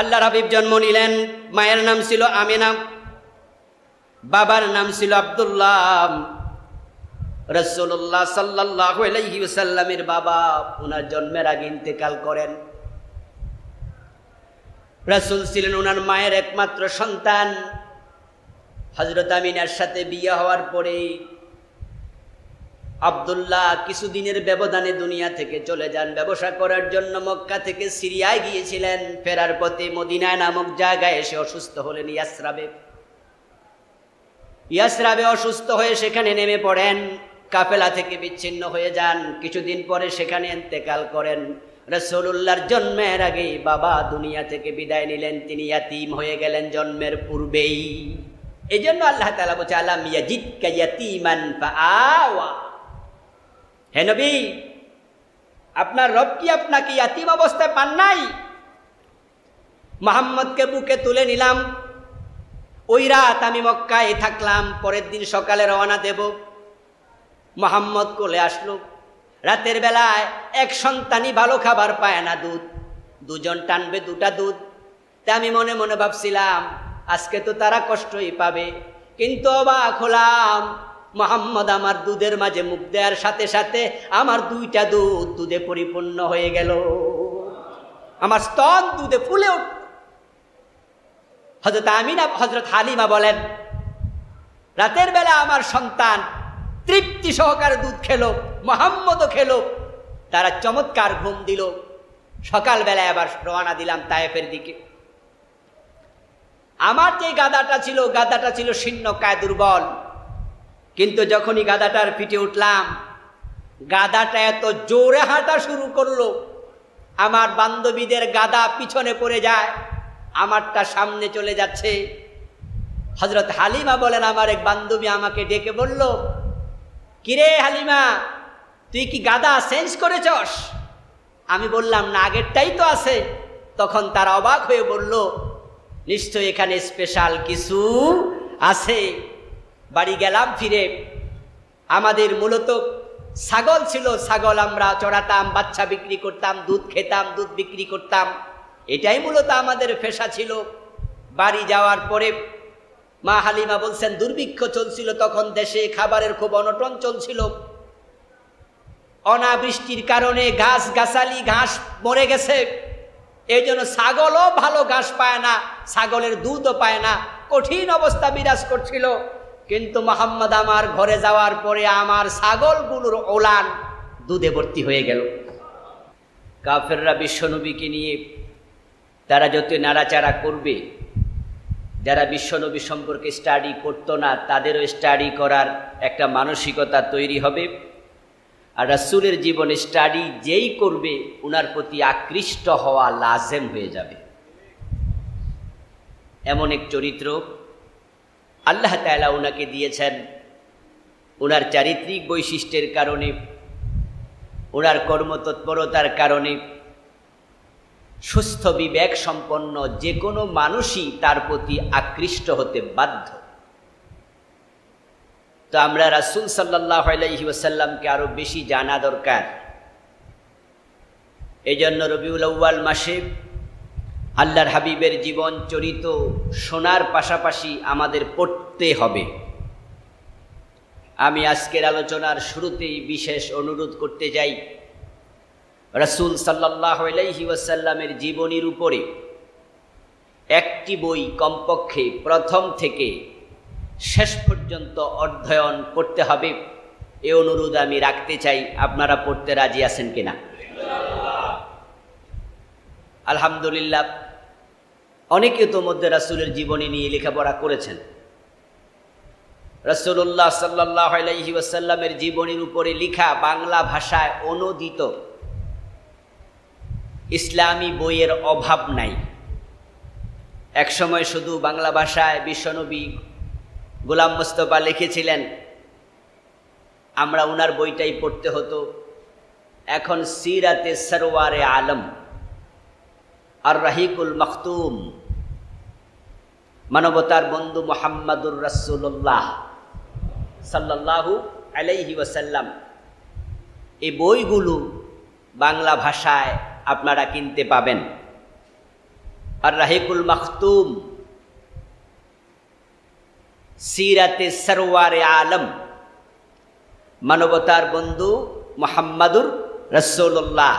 আল্লাহর হাবিব জন্ম নিলেন। মায়ের নাম ছিল আমিনা, বাবার নাম ছিল আব্দুল্লাহ। রাসূলুল্লাহ সাল্লাল্লাহু আলাইহি ওয়াসাল্লামের বাবা ওনার জন্মের আগে ইন্তেকাল করেন। রাসূল ছিলেন ওনার মায়ের একমাত্র সন্তান। হযরত আমিনার সাথে বিয়ে হওয়ার পরে আব্দুল্লাহ কিছুদিনের ব্যবধানে দুনিয়া থেকে চলে যান। ব্যবসা করার জন্য মক্কা থেকে সিরিয়ায় গিয়েছিলেন। ফেরার পথে মদিনা নামক জায়গায় এসে অসুস্থ হলেন। ইয়াসরাবে অসুস্থ হয়ে সেখানে নেমে পড়েন। কাফেলা থেকে বিচ্ছিন্ন হয়ে যান। কিছুদিন পরে সেখানে ইন্তেকাল করেন। রাসূলুল্লাহর জন্মের আগেই বাবা দুনিয়া থেকে বিদায় নিলেন। তিনি ইয়াতীম হয়ে গেলেন জন্মের পূর্বেই। এই জন্য আল্লাহ তাআলা বলেছে আলাম ইয়াজিদকা ইয়াতীমান ফাআওয়া। হে নবী, আপনার রব কি আপনাকে ইয়াতীম অবস্থায় পান নাই? মুহাম্মদকে বুকে তুলে নিলাম। ওই রাত আমি মক্কায় থাকলাম। পরের দিন সকালে রওনা দেব। মুহাম্মদ কোলে আসলো। রাতের বেলায় এক সন্তানই ভালো খাবার পায় না, দুধ। দুজন টানবে দুটা দুধ। তা আমি মনে মনে ভাবছিলাম আজকে তো তারা কষ্টই পাবে। কিন্তু অবাক হলাম, মুহাম্মদ আমার দুধের মাঝে মুখ দেওয়ার সাথে সাথে আমার দুইটা দুধ দুধে পরিপূর্ণ হয়ে গেল। আমার স্তন দুধে ফুলে উঠল। হযরত আমিনা, হযরত হালিমা বলেন, রাতের বেলা আমার সন্তান তৃপ্তি সহকারে দুধ খেলো, মুহাম্মদও খেলো। তারা চমৎকার ঘুম দিল। সকালবেলায় আবার রওনা দিলাম তায়েফের দিকে। আমার যে গাদাটা ছিল শীর্ণকায়, দুর্বল। কিন্তু যখনই গাদাটার পিঠে উঠলাম, গাদাটা এত জোরে হাঁটা শুরু করলো, আমার বান্ধবীদের গাদা পিছনে পড়ে যায়, আমারটা সামনে চলে যাচ্ছে। হযরত হালিমা বলেন, আমার এক বান্ধবী আমাকে ডেকে বলল, কিরে হালিমা, তুই কি গাদা চেঞ্জ করেছস? আমি বললাম না, আগেরটাই তো আছে। তখন তারা অবাক হয়ে বলল, নিশ্চয় এখানে স্পেশাল কিছু আছে। বাড়ি গেলাম ফিরে। আমাদের মূলত ছাগল ছিল, ছাগল আমরা চড়াতাম, বাচ্চা বিক্রি করতাম, দুধ খেতাম, দুধ বিক্রি করতাম। এটাই মূলত আমাদের পেশা ছিল। বাড়ি যাওয়ার পরে মা হালিমা বলছেন, দুর্ভিক্ষ চলছিল তখন দেশে, খাবারের খুব অনটন চলছিল। অনাবৃষ্টির কারণে গাছগাছালি ঘাস মরে গেছে। এই জন্য ছাগলও ভালো ঘাস পায় না, ছাগলের দুধও পায় না। কঠিন অবস্থা বিরাজ করছিল। কিন্তু মুহাম্মদ আমার ঘরে যাওয়ার পরে আমার ছাগলগুলোর ওলান দুধে ভর্তি হয়ে গেল। কাফেররা বিশ্বনবীকে নিয়ে তারা যত নাড়াচাড়া করবে, যারা বিশ্বনবী সম্পর্কে স্টাডি করতো না তাদেরও স্টাডি করার একটা মানসিকতা তৈরি হবে। আর রাসূলের জীবনে স্টাডি যেই করবে উনার প্রতি আকৃষ্ট হওয়া লাজেম হয়ে যাবে। এমন এক চরিত্র আল্লাহ তাআলা উনাকে দিয়েছেন। ওনার চারিত্রিক বৈশিষ্ট্যের কারণে, ওনার কর্মতৎপরতার কারণে সুস্থ বিবেক সম্পন্ন যে কোনো মানুষই তার প্রতি আকৃষ্ট হতে বাধ্য। তো আমরা রাসূল সাল্লাল্লাহু আলাইহি ওয়াসাল্লামকে আরো বেশি জানা দরকার। এই জন্য রবিউল আউয়াল মাসে আল্লাহর হাবিবের জীবন চরিত শোনার পাশাপাশি আমাদের পড়তে হবে। আমি আজকের আলোচনার শুরুতেই বিশেষ অনুরোধ করতে চাই, রাসূল সাল্লাল্লাহু আলাইহি ওয়াসাল্লামের জীবনীর উপরে একটি বই কমপক্ষে প্রথম থেকে শেষ পর্যন্ত অধ্যয়ন করতে হবে। এই অনুরোধ আমি রাখতে চাই। আপনারা পড়তে রাজি আছেন কিনা? আলহামদুলিল্লাহ, অনেকে তো মধ্যে রাসূলের জীবনী নিয়ে লেখাপড়া করেছেন। রাসূলুল্লাহ সাল্লাল্লাহু আলাইহি ওয়াসাল্লামের জীবনীর উপরে লেখা বাংলা ভাষায় অনুদিত ইসলামী বইয়ের অভাব নাই। একসময় শুধু বাংলা ভাষায় বিশ্বনবী গোলাম মুস্তাফা লিখেছিলেন, আমরা ওনার বইটাই পড়তে হতো। এখন সিরাতে সরওয়ারে আলম আর রাহিকুল মখতুম, মানবতার বন্ধু মুহাম্মাদুর রাসূলুল্লাহ সাল্লাল্লাহু আলাইহি ওয়াসাল্লাম, এই বইগুলো বাংলা ভাষায় আপনারা কিনতে পাবেন। আর রাহিকুল মাখতুম, সিরাতে সরওয়ারে আলম, মানবতার বন্ধু মুহাম্মাদুর রাসূলুল্লাহ।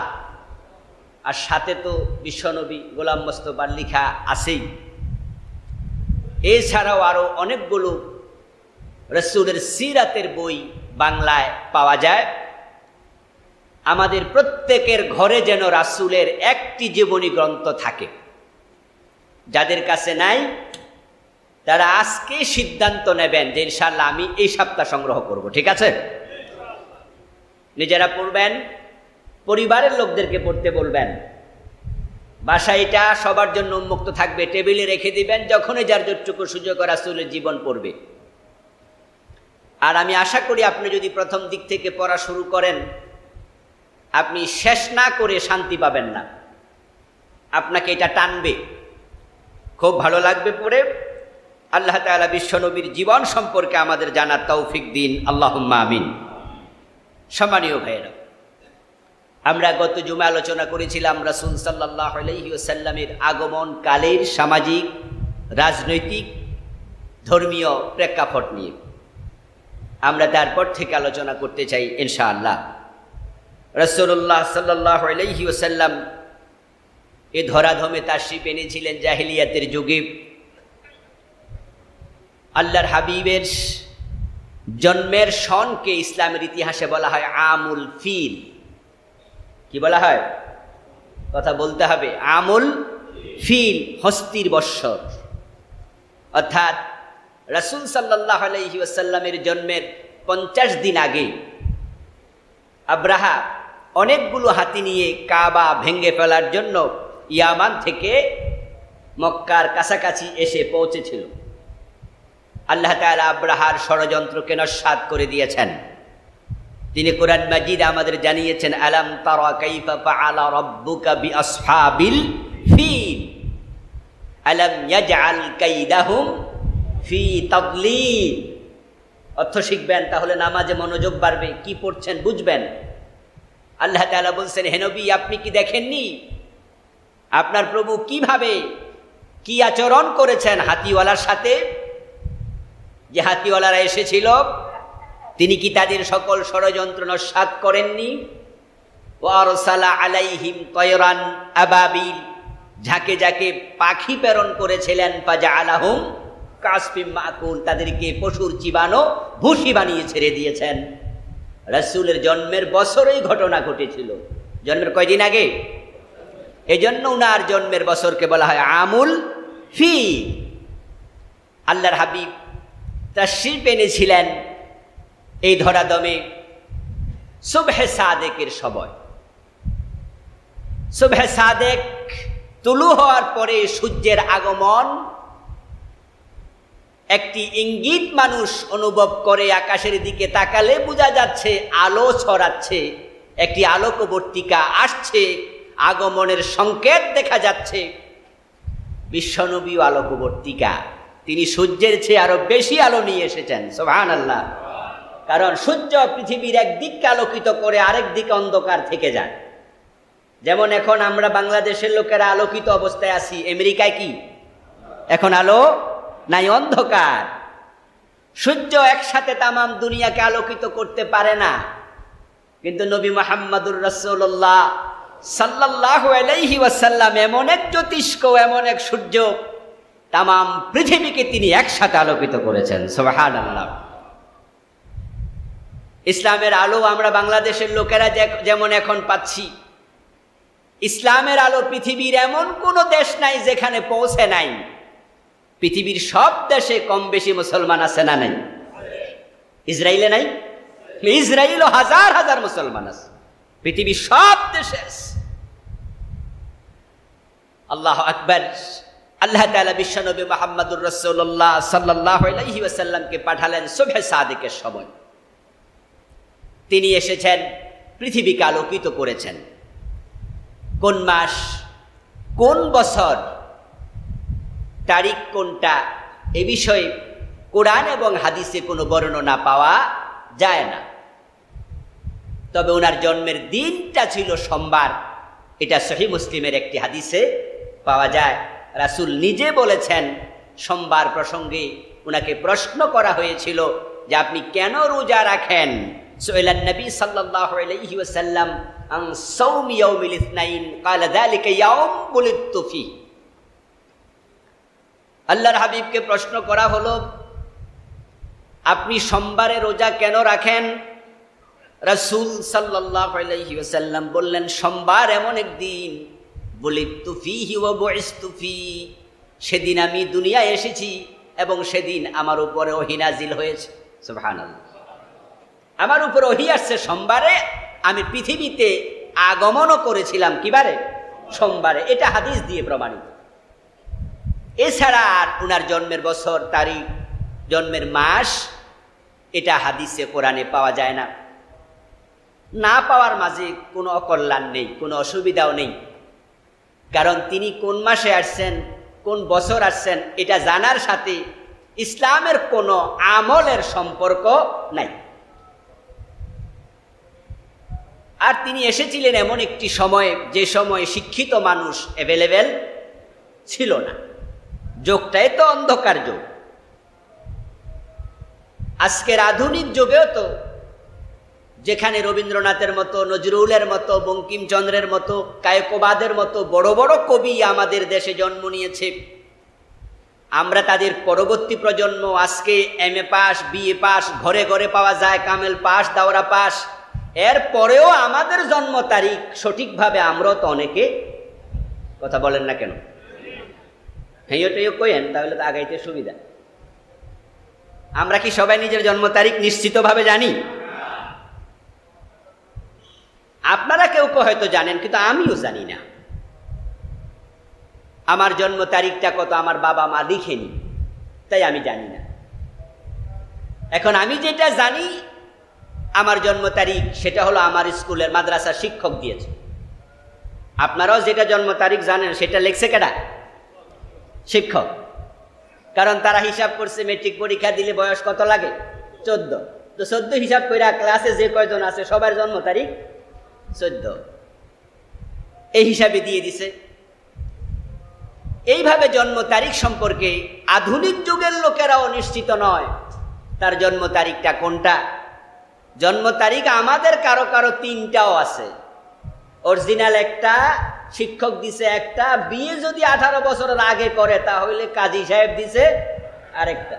আর সাথে তো বিশ্বনবী গোলাম মোস্তফার লেখা আছেই। এছাড়াও আরো অনেকগুলো রাসূলের সিরাতের বই বাংলায় পাওয়া যায়। আমাদের প্রত্যেকের ঘরে যেন রাসূলের একটি জীবনী গ্রন্থ থাকে। যাদের কাছে নাই তারা আজকে সিদ্ধান্ত নেবেন যে ইনশাআল্লাহ আমি এই সপ্তাহ সংগ্রহ করব, ঠিক আছে? নিজেরা পড়বেন, পরিবারের লোকদেরকে পড়তে বলবেন। বাসায় এটা সবার জন্য উন্মুক্ত থাকবে, টেবিলে রেখে দিবেন, যখনই যার যতটুকু সুযোগ রাসূলের জীবন পড়বে। আর আমি আশা করি আপনি যদি প্রথম দিক থেকে পড়া শুরু করেন, আপনি শেষ না করে শান্তি পাবেন না, আপনাকে এটা টানবে, খুব ভালো লাগবে পড়ে। আল্লাহ তাআলা বিশ্বনবীর জীবন সম্পর্কে আমাদের জানার তৌফিক দিন, আল্লাহুম্মা আমিন। সম্মানীয় ভাইয়েরা, আমরা গত জুমা আলোচনা করেছিলাম রাসূল সাল্লাল্লাহু আলাইহি ওয়াসাল্লামের আগমন কালের সামাজিক, রাজনৈতিক, ধর্মীয় প্রেক্ষাপট নিয়ে। আমরা তারপর থেকে আলোচনা করতে চাই ইনশাআল্লাহ। রাসূলুল্লাহ সাল্লাল্লাহু আলাইহি ওয়াসাল্লাম এ ধরাধামে তাশরীফ এনেছিলেন জাহিলিয়াতের যুগে। আল্লাহর হাবিবের জন্মের সনকে ইসলামের ইতিহাসে বলা হয় আমুল ফিল। কি বলা হয়? কথা বলতে হবে। আমুল ফিল, হস্তির বৎসর। অর্থাৎ রাসূল সাল্লাল্লাহু আলাইহি ওয়াসাল্লামের জন্মের 50 দিন আগে আব্রাহা অনেকগুলো হাতি নিয়ে কাবা ভেঙে ফেলার জন্য ইয়ামান থেকে মক্কার কাছাকাছি এসে পৌঁছেছিল। আল্লাহ তাআলা আব্রাহার ষড়যন্ত্রকে নস্যাৎ করে দিয়েছেন। তিনি কোরআন মাজিদ আমাদের জানিয়েছেন, আলাম তারা কাইফা ফাআলা রাব্বুকা বিআসহাবিল ফিল আলাম ইয়াজআল কাইদাহুম ফি তাদলিল। অর্থ শিখবেন, তাহলে নামাজে মনোযোগ বাড়বে, কি পড়ছেন বুঝবেন। আল্লাহ তাআলা বলছেন, হে নবী, আপনি কি দেখেননি আপনার প্রভু কিভাবে কি আচরণ করেছেন হাতিওয়ালার সাথে? যে হাতিওয়ালারা এসেছিল, তিনি কি তাদের সকল ষড়যন্ত্র নস্যাৎ করেননি? ওয়ারসালা আলাইহিম তায়রান আবাবিল, ঝাঁকে ঝাঁকে পাখি প্রেরণ করেছিলেন। ফাজআলাহুম কাসফিম মাকুল, তাদেরকে পশুর চিবানো ভুসি বানিয়ে ছেড়ে দিয়েছেন। রাসূলের জন্মের বছরেই ঘটনা ঘটেছিল। জন্মের কয়দিন আগে? এজন্য উনার জন্মের বছরকে বলা হয় আমুল ফিল। আল্লাহর হাবিব তাশরীফ এনেছিলেন এই ধরাদমে সুবহে সাদেকের সময়। সুবহে সাদেক তুলু হওয়ার পরে সূর্যের আগমন একটি ইঙ্গিত মানুষ অনুভব করে। আকাশের দিকে তাকালে বোঝা যাচ্ছে আলো ছড়াচ্ছে, একটি আলোকবর্তিকা আসছে, আগমনের সংকেত দেখা যাচ্ছে। বিশ্বনবী আলোকবর্তিকা, তিনি সূর্যের চেয়ে আরো বেশি আলো নিয়ে এসেছেন, সুবহানাল্লাহ। কারণ সূর্য পৃথিবীর একদিককে আলোকিত করে, আরেক দিকে অন্ধকার থেকে যায়। যেমন এখন আমরা বাংলাদেশের লোকেরা আলোকিত অবস্থায় আছি, আমেরিকায় কি এখন আলো নাই, অন্ধকার। সূর্য একসাথে তামাম দুনিয়াকে আলোকিত করতে পারে না, কিন্তু নবী মুহাম্মদুর রাসূলুল্লাহ সাল্লাল্লাহু আলাইহি ওয়াসাল্লাম এমন এক জ্যোতিষ্ক, এমন এক সূর্য, তামাম পৃথিবীকে তিনি একসাথে আলোকিত করেছেন, সুবহানাল্লাহ। ইসলামের আলো আমরা বাংলাদেশের লোকেরা যেমন এখন পাচ্ছি, ইসলামের আলো পৃথিবীর এমন কোনো দেশ নাই যেখানে পৌঁছে নাই। পৃথিবীর সব দেশে কম বেশি মুসলমান আছে না নাই? ইসরায়েলে নাই? ইসরায়েলও হাজার হাজার মুসলমান আছে, পৃথিবীর সব দেশে আছে। আল্লাহু আকবার। আল্লাহ তাআলা বিশ্বনবী মুহাম্মদুর রাসূলুল্লাহ সাল্লাল্লাহু আলাইহি ওয়াসাল্লামকে পাঠালেন সুবহে সাদেকের সময়। তিনি এসেছেন, পৃথিবীকে আলোকিত করেছেন। কোন মাস, কোন বছর, তারিখ কোনটা, এ বিষয়ে কোরআন এবং হাদিসে কোনো বর্ণনা পাওয়া যায় না। তবে ওনার জন্মের দিনটা ছিল সোমবার, এটা সহিহ মুসলিমের একটি হাদিসে পাওয়া যায়। রাসূল নিজে বলেছেন, সোমবার প্রসঙ্গে উনাকে প্রশ্ন করা হয়েছিল যে আপনি কেন রোজা রাখেন। সুইলান নবী সাল্লাল্লাহু আলাইহি ওয়াসাল্লাম আন সাওমি ইয়াউমিল ইসনাইন ক্বালা যালিকা ইয়াউম বুলিদতু ফি। আল্লাহর হাবিবকে প্রশ্ন করা হলো, আপনি সোমবারে রোজা কেন রাখেন? রাসূল সাল্লাল্লাহু আলাইহি ওয়াসাল্লাম বললেন, সোমবার এমন এক দিন, বুলিদতু ফীহি ওয়া বুইসতু ফী, সেদিন আমি দুনিয়ায় এসেছি এবং সেদিন আমার উপরে ওহী নাজিল হয়েছে। সুবহানাল্লাহ। আমার উপরে ওহী আসছে সোমবারে, আমি পৃথিবীতে আগমনও করেছিলাম কিবারে? সোমবারে। এটা হাদিস দিয়ে প্রমাণিত। এছাড়া আর উনার জন্মের বছর, তারিখ, জন্মের মাস এটা হাদিসে কোরআনে পাওয়া যায় না। না পাওয়ার মাঝে কোনো অকল্যাণ নেই, কোনো অসুবিধাও নেই, কারণ তিনি কোন মাসে আসছেন, কোন বছর আসছেন, এটা জানার সাথে ইসলামের কোনো আমলের সম্পর্ক নাই। আর তিনি এসেছিলেন এমন একটি সময়ে, যে সময়ে শিক্ষিত মানুষ অ্যাভেলেবেল ছিল না। যুগটাই তো অন্ধকার যুগ। আজকের আধুনিক যুগেও তো যেখানে রবীন্দ্রনাথের মতো, নজরুলের মতো, বঙ্কিমচন্দ্রের মতো, কায়কোবাদের মতো বড় বড় কবি আমাদের দেশে জন্ম নিয়েছে, আমরা তাদের পরবর্তী প্রজন্ম আজকে MA পাস, BA পাস ঘরে ঘরে পাওয়া যায়, কামেল পাস, দাওরা পাস। এর পরেও আমাদের জন্ম তারিখ সঠিকভাবে আমরাও তো অনেকে কথা বলেন না কেন? হ্যাঁ, ওটাই কইেন, তাহলে তো আগাইতে সুবিধা। আমরা কি সবাই নিজের জন্ম তারিখ নিশ্চিতভাবে জানি? আপনারা কেউ কেউ হয়তো জানেন, কিন্তু আমিও জানি না। আমার জন্ম তারিখটা কত আমার বাবা মা লিখেনি, তাই আমি জানি না। এখন আমি যেটা জানি আমার জন্ম তারিখ, সেটা হলো আমার স্কুলের মাদ্রাসার শিক্ষক দিয়েছে। আপনারাও যেটা জন্ম তারিখ জানেন, সেটা লিখছে কেডা? শিক্ষক। কারণ তারা হিসাব করছে মেট্রিক পরীক্ষা দিলে বয়স কত লাগে? 14। তো 14 হিসাব করে ক্লাসে যে কয়জন আছে সবার জন্ম তারিখ 14, এই হিসাবে দিয়ে দিছে। এইভাবে জন্ম তারিখ সম্পর্কে আধুনিক যুগের লোকেরাও নিশ্চিত নয় তার জন্ম তারিখটা কোনটা। জন্ম তারিখ আমাদের কারো কারো 3টাও আছে। অরিজিনাল একটা, শিক্ষক দিছে একটা, বিয়ে যদি 18 বছরের আগে করে তাহলে কাজী সাহেব দিছে আরেকটা।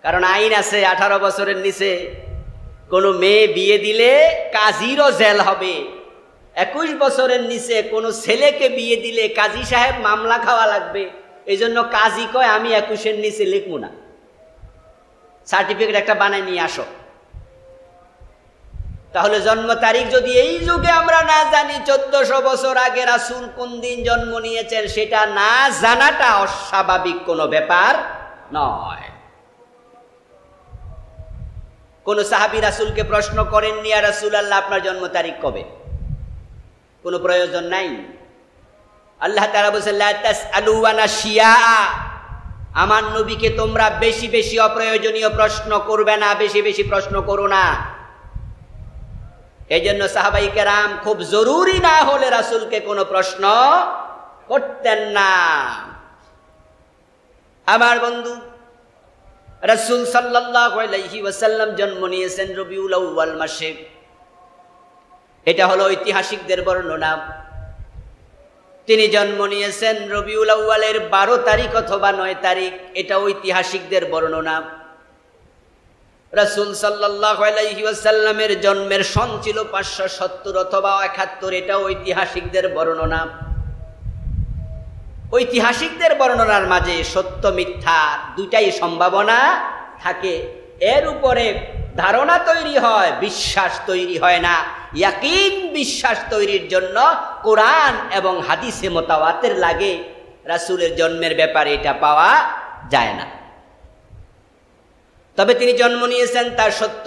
কারণ আইন আছে 18 বছরের নিচে কোনো মেয়ে বিয়ে দিলে কাজীরও জেল হবে। 21 বছরের নিচে কোনো ছেলেকে বিয়ে দিলে কাজী সাহেব মামলা খাওয়া লাগবে। এই জন্য কাজী কয়, আমি 21-এর নিচে লিখবো না, সার্টিফিকেট একটা বানায় নিয়ে আসো। তাহলে জন্ম তারিখ যদি এই যুগে আমরা না জানি 1400 বছর আগে রাসূল কোন দিন জন্ম নিয়েছেন, সেটা না জানাটা অস্বাভাবিক কোনো ব্যাপার নয়। কোন সাহাবী রাসূলকে প্রশ্ন করেননি, ইয়া রাসূলুল্লাহ আপনার জন্ম তারিখ কবে? কোনো প্রয়োজন নাই। আল্লাহ তাআলা বলেছেন, লা তাসআলু আনা শিয়া, আমার নবীকে তোমরা বেশি বেশি অপ্রয়োজনীয় প্রশ্ন করবে না, বেশি বেশি প্রশ্ন করো না। এই জন্য সাহাবাই কেরাম খুব জরুরি না হলে রাসূলকে কোনো প্রশ্ন করতেন না। আমার বন্ধু, রাসূল সাল্লাল্লাহু আলাইহি ওয়াসাল্লাম জন্ম নিয়েছেন রবিউল আউয়াল মাসে। এটা হলো ঐতিহাসিকদের বর্ণনা। তিনি জন্ম নিয়েছেন রবিউল আউয়ালের 12 তারিখ অথবা 9 তারিখ, এটা ঐতিহাসিকদের বর্ণনা। রাসূল সাল্লাল্লাহু আলাইহি ওয়াসাল্লামের জন্মের সন ছিল 570 অথবা 71, এটা ঐতিহাসিকদের বর্ণনা। ঐতিহাসিকদের বর্ণনার মাঝে সত্য মিথ্যা দুইটাই সম্ভাবনা থাকে। এর উপরে ধারণা তৈরি হয়, বিশ্বাস তৈরি হয় না। ইয়াকিন বিশ্বাস তৈরির জন্য কোরআন এবং হাদিসে মুতাওয়াতির লাগে। রাসূলের জন্মের ব্যাপারে এটা পাওয়া যায় না। তবে তিনি জন্ম নিয়েছেন তার সত্য।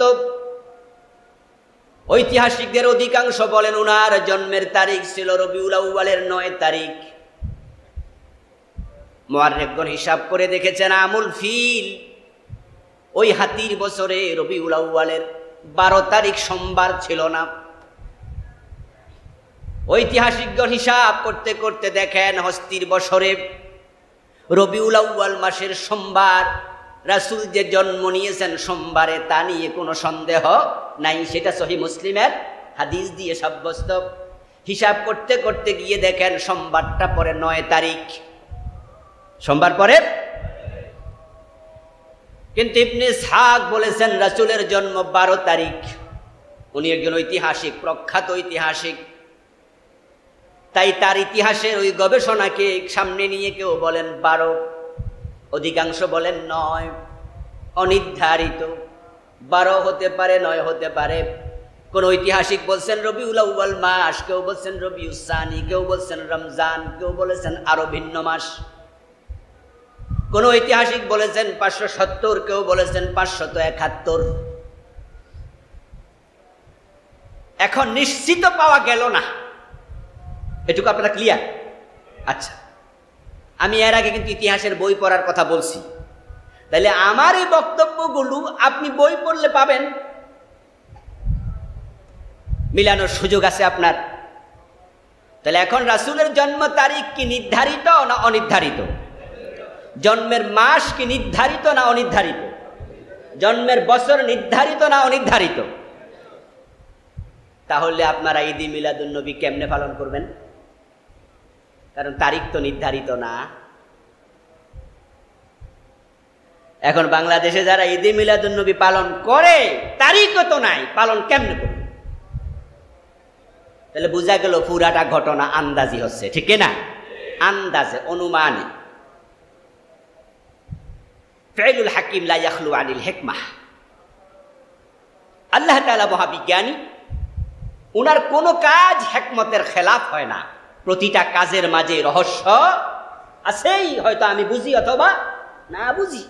ঐতিহাসিকদের অধিকাংশ বলেন উনার জন্মের তারিখ ছিল রবিউল আউয়ালের 9 তারিখ। মুআররিখগণ হিসাব করে দেখেছেন আমুল ফিল, ওই হাতির বছরে রবিউল আউয়ালের 12 তারিখ সোমবার ছিল না। ঐতিহাসিকগণ হিসাব করতে করতে দেখেন হস্তির বছরে রবিউল আউয়াল মাসের সোমবার রাসূল যে জন্ম নিয়েছেন সোমবারে, তা নিয়ে কোনো সন্দেহ নাই। সেটা সহিহ মুসলিমের হাদিস দিয়ে সাব্যস্ত। হিসাব করতে করতে গিয়ে দেখেন সোমবারটা পরে 9 তারিখ, সোমবার পরে। কিন্তু ইবনে ইসহাক বলেছেন রাসূলের জন্ম 12 তারিখ। উনি একজন ঐতিহাসিক, প্রখ্যাত ঐতিহাসিক। তাই তার ইতিহাসের ওই গবেষণাকে সামনে নিয়ে কেউ বলেন 12, অধিকাংশ বলেন 9, অনির্ধারিত। 12 হতে পারে, 9 হতে পারে। কোন ঐতিহাসিক বলছেন রবিউল আউয়াল মাস, কেউ বলছেন রবিউস সানি, কেউ বলছেন রমজান, কেউ বলেছেন আরো ভিন্ন মাস। কোন ঐতিহাসিক বলেছেন 570, কেউ বলেছেন 571। এখন নিশ্চিত পাওয়া গেল না, এটুকু আপনারা ক্লিয়ার? আচ্ছা, আমি এর আগে কিন্তু ইতিহাসের বই পড়ার কথা বলছি, তাহলে আমার এই বক্তব্যগুলো আপনি বই পড়লে পাবেন, মিলানোর সুযোগ আছে আপনার। তাহলে এখন রাসূলের জন্ম তারিখ কি নির্ধারিত না অনির্ধারিত? জন্মের মাস কি নির্ধারিত না অনির্ধারিত? জন্মের বছর নির্ধারিত না অনির্ধারিত? তাহলে আপনারা ঈদে মিলাদুন নবী কেমনে পালন করবেন? কারণ তারিখ তো নির্ধারিত না। এখন বাংলাদেশে যারা ঈদে মিলাদুন নবী পালন করে, তারিখও তো নাই, পালন কেমনে করবে? তাহলে বোঝা গেল পুরাটা ঘটনা আন্দাজি হচ্ছে, ঠিক না? আন্দাজে, অনুমানে। ফি'লুল হাকিম লা ইয়াখলু আনিল হিকমাহ। আল্লাহ তাআলা মহাবিজ্ঞানী, উনার কোনো কাজ হিকমতের খেলাফ হয় না। প্রতিটা কাজের মাঝে রহস্য আছেই, হয়তো আমি বুঝি অথবা না বুঝি।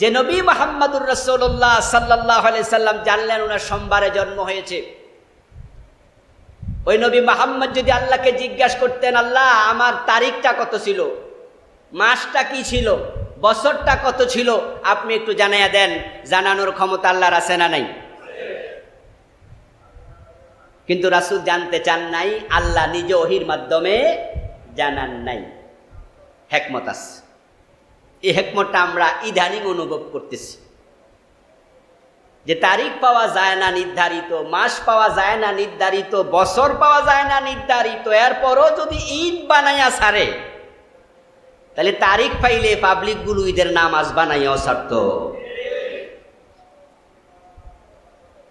যে নবী মুহাম্মদুর রাসূলুল্লাহ সাল্লাল্লাহু আলাইহি সাল্লাম জানলেন উনার সোমবারে জন্ম হয়েছে, ওই নবী মুহাম্মদ যদি আল্লাহকে জিজ্ঞাসা করতেন, আল্লাহ আমার তারিখটা কত ছিল, মাসটা কি ছিল, বছরটা কত ছিল, আপনি একটু জানাইয়া দেন, জানানোর ক্ষমতা আল্লাহর আছে না নাই? কিন্তু রাসূল জানতে চান নাই, আল্লাহ নিজ ওহীর মাধ্যমে জানান নাই। হিকমত আছে। এই হিকমতটা আমরা ইদানিং অনুভব করতেছি, যে তারিখ পাওয়া যায় না নির্ধারিত, মাস পাওয়া যায় না নির্ধারিত, বছর পাওয়া যায় না নির্ধারিত, এরপরও যদি ঈদ বানাইয়া ছাড়ে, তাহলে তারিখ পাইলে পাবলিক গুলো ঈদের নামাজ বানাইয়াও ছাড়তো।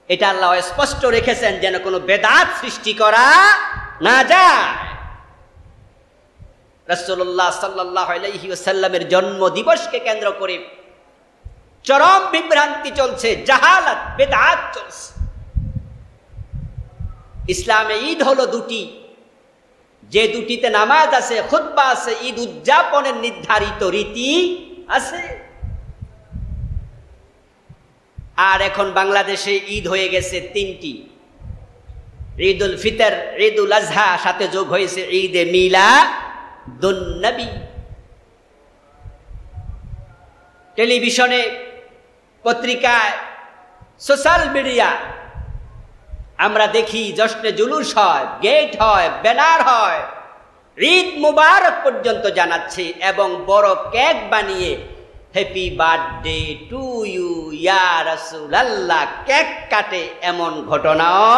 এটা আল্লাহ স্পষ্ট রেখেছেন যেন কোনো বেদাত সৃষ্টি করা না যায়। রাসূলুল্লাহ সাল্লাল্লাহু আলাইহি ওয়াসাল্লামের জন্ম দিবসকে কেন্দ্র করে চরম বিভ্রান্তি চলছে, জাহালাত, বেদাত চলছে। ইসলামে ঈদ হলো দুটি, যে দুটিতে নামাজ আছে, খুতবা আছে, ঈদ উদযাপনের নির্ধারিত রীতি আছে। আর এখন বাংলাদেশে ঈদ হয়ে গেছে 3টি, ঈদুল ফিতর, ঈদুল আজহা, সাথে যোগ হয়েছে ঈদে মিলাদুন নবী। টেলিভিশনে, পত্রিকায়, সোশ্যাল মিডিয়া আমরা দেখি জশ্নে জুলুস হয়, গেট হয়, ব্যানার হয়, ঈদ মুবারক পর্যন্ত জানাচ্ছে, এবং বড় কেক বানিয়ে হ্যাপি বার্থডে টু ইউ ইয়া রাসূলুল্লাহ কেক কাটে, এমন ঘটনাও।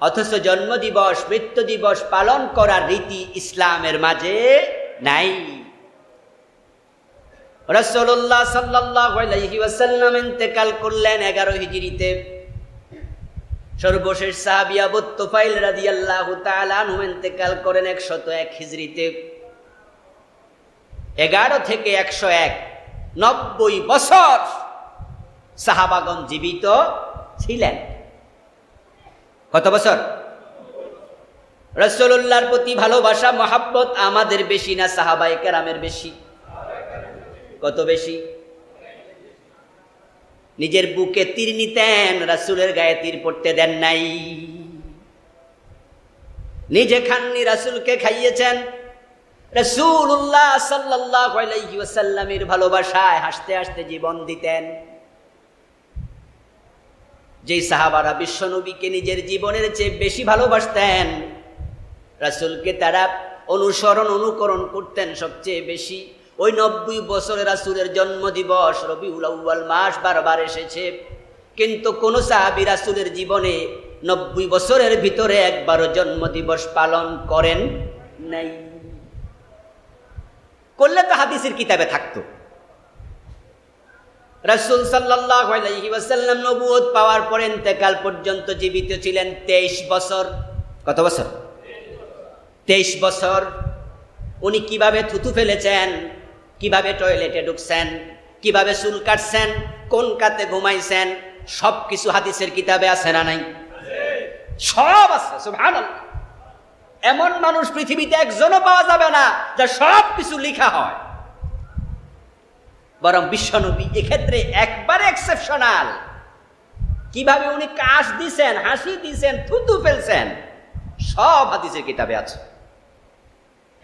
অথচ জন্মদিবস, মৃত্যু দিবস পালন করার রীতি ইসলামের মাঝে নাই। রাসূলুল্লাহ সাল্লাল্লাহু আলাইহি ওয়াসাল্লাম ইন্তেকাল করলেন 11 হিজরিতে। সর্বশেষ সাহাবী আবু তুফাইল রাদিয়াল্লাহু তাআলা আনহু ইন্তেকাল করেন 101 হিজরিতে। 11 থেকে 101, 90 বছর সাহাবাগণ জীবিত ছিলেন। কত বছর? রাসূলুল্লাহর প্রতি ভালোবাসা, মহব্বত আমাদের বেশি না সাহাবায়ে কেরামের বেশি? কত বেশি? নিজের বুকে তীর নিতেন, রাসূলের গায়ে তীর পড়তে দেন নাই। নিজে খাননি, রাসূলকে খাইয়েছেন। রাসূলুল্লাহ সাল্লাল্লাহু আলাইহি ওয়াসাল্লামের ভালোবাসায় হাসতে হাসতে জীবন দিতেন। যেই সাহাবারা বিশ্বনবীকে নিজের জীবনের চেয়ে বেশি ভালোবাসতেন, রাসূলকে তারা অনুকরণ করতেন সবচেয়ে বেশি, ওই 90 বছরের রাসূলের জন্মদিবস রবিউল আউয়াল মাস বারবার এসেছে, কিন্তু কোন সাহাবী রাসূলের জীবনে 90 বছরের ভিতরে একবারও জন্মদিবস পালন করেন নাই। করলে তো হাদিসের কিতাবে থাকতো। রাসূল সাল্লাল্লাহু আলাইহি ওয়াসাল্লাম নবুয়ত পাওয়ার পর ইন্তেকাল পর্যন্ত জীবিত ছিলেন 23 বছর। কত বছর? 23 বছর। উনি কিভাবে থুতু ফেলেছেন, কিভাবে টয়লেটে ঢুকছেন, কিভাবে চুল কাটছেন, কোন কাতে ঘুমাইছেন, সবকিছু হাদিসের কিতাবে আছে না নাই? সব আছে। সুবহানাল্লাহ। এমন মানুষ পৃথিবীতে একজনও পাওয়া যাবে না যার সবকিছু লেখা হয়। বরং বিশ্বনবী এক্ষেত্রে একবারে এক্সেপশনাল। কিভাবে উনি কাশ দিছেন, হাসি দিছেন, থুতু ফেলছেন, সব হাদিসের কিতাবে আছে।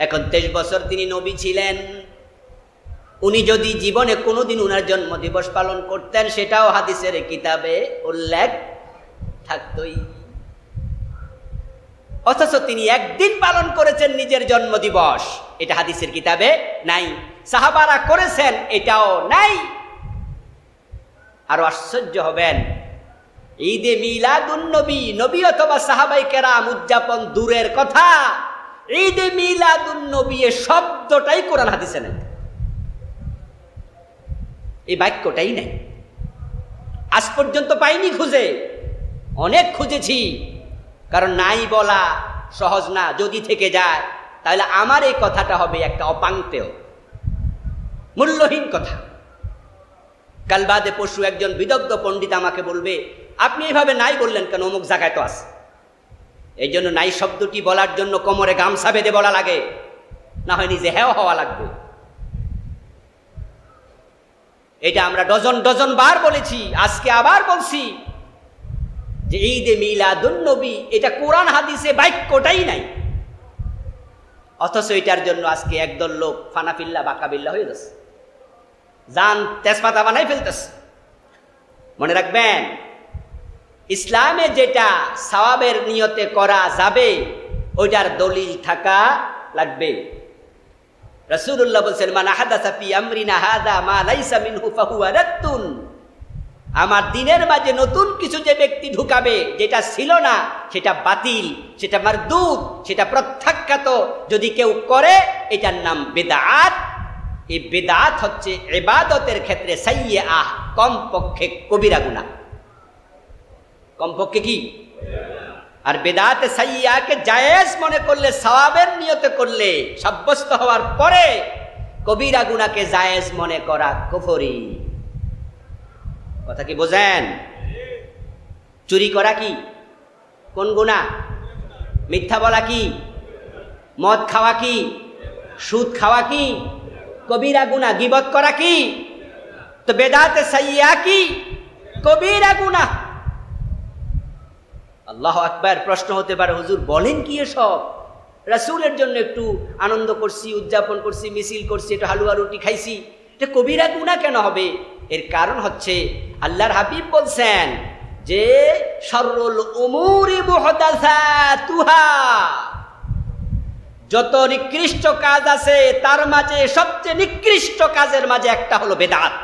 এখন 23 বছর তিনি নবী ছিলেন। উনি যদি জীবনে কোনোদিন উনার জন্মদিবস পালন করতেন, সেটাও হাদিসের কিতাবে উল্লেখ থাকতই। অথচ তিনি একদিন পালন করেছেন নিজের জন্মদিবস, এটা হাদিসের কিতাবে নাই। সাহাবারা করেছেন, এটাও নাই। আরো আশ্চর্য হবেন, ঈদে মিলাদুন নবী, নবী অথবা সাহাবায়ে কেরাম উদযাপন দূরের কথা, ঈদে মিলাদুন নবী এর শব্দটাই কোরআন হাদিসে নেই। এই বাক্যটাই নেই। আজ পর্যন্ত পাইনি খুঁজে, অনেক খুঁজেছি, কারণ নাই বলা সহজ না। যদি থেকে যায় তাহলে আমার এই কথাটা হবে একটা অপাংতেয়, মূল্যহীন কথা। কাল বাদে পরশু একজন বিদগ্ধ পণ্ডিত আমাকে বলবে, আপনি এইভাবে নাই বললেন কেন, অমুক জায়গায় তো আছে। এই জন্য নাই শব্দটি বলার জন্য কোমরে গামছা বেঁধে বলা লাগে, না হয় নিজে হেও হওয়া লাগবে। এটা আমরা ডজন ডজন বার বলেছি, আজকে আবার বলছি যে ঈদে মিলাদুন নবী এটা কোরআন হাদিসে বাক্যটাই নাই। অথচ এটার জন্য আজকে একদল লোক ফানাফিল্লা বাকাবিল্লা হয়ে যাচ্ছে, জান তেজপাতা বানাই ফেলতেছে। মনে রাখবেন, ইসলামে যেটা সওয়াবের নিয়তে করা যাবে ওইটার দলিল থাকা লাগবে। রাসূলুল্লাহ বলেন, মান আহাদাসা ফি আমরিনা হাযা মা লাইসা মিনহু ফাহুয়া রাদ্দুন। আমার দিনের মাঝে নতুন কিছু যে ব্যক্তি ঢুকাবে, যেটা ছিল না, সেটা বাতিল, সেটা মারদুদ, সেটা প্রত্যাখ্যাত যদি কেউ করে, এটার নাম বিদআত। এই বিদআত হচ্ছে ইবাদতের ক্ষেত্রে সাইয়্যাহ, কমপক্ষে কবিরা গুনাহ। কমপক্ষে কি? আর বিদআতে সাইয়্যাহকে জায়েজ মনে করলে, সওয়াবের নিয়তে করলে, সাব্যস্ত হওয়ার পরে কবিরা গুনাহকে জায়েজ মনে করা কুফরি। কথা কি বোঝেন? চুরি করা কি? কোন গুনাহ? মিথ্যা বলা কি? মদ খাওয়া কি? সুদ খাওয়া কি? কবিরা গুনাহ। গীবত করা কি? তো বেদাতে সাইয়্যাহ কি? কবিরা গুনাহ। আল্লাহু আকবার। প্রশ্ন হতে পারে, হুজুর বলেন কি এসব? রাসূলের জন্য একটু আনন্দ করছি, উদযাপন করছি, মিছিল করছি, একটু হালুয়া রুটি খাইছি, এটা কবিরা গুনাহ কেন হবে? এর কারণ হচ্ছে আল্লাহর হাবিব বলছেন যে শাররুল উমুরি মুহদাসাতুহা, যত নিকৃষ্ট কাজ আছে তার মাঝে সবচেয়ে নিকৃষ্ট কাজের মাঝে একটা হলো বেদাত।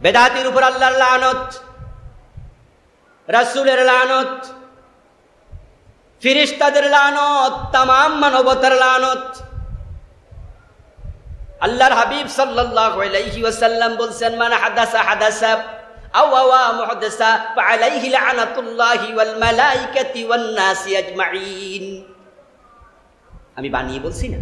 বেদাতের উপর আল্লাহর লানত, রাসূলের লানত, ফেরেশতাদের লানত, तमाम মানবতার লানত। আল্লাহর হাবিব সাল্লাল্লাহু আলাইহি ওয়াসাল্লাম বলেন, মান হাদাসা হাদাসা আও আওয়া মুহদাসা ফাআলাইহি লানাতুল্লাহি ওয়াল মালাইকাতি ওয়ান নাসি আজমাইন। আমি বানিয়ে বলছি না।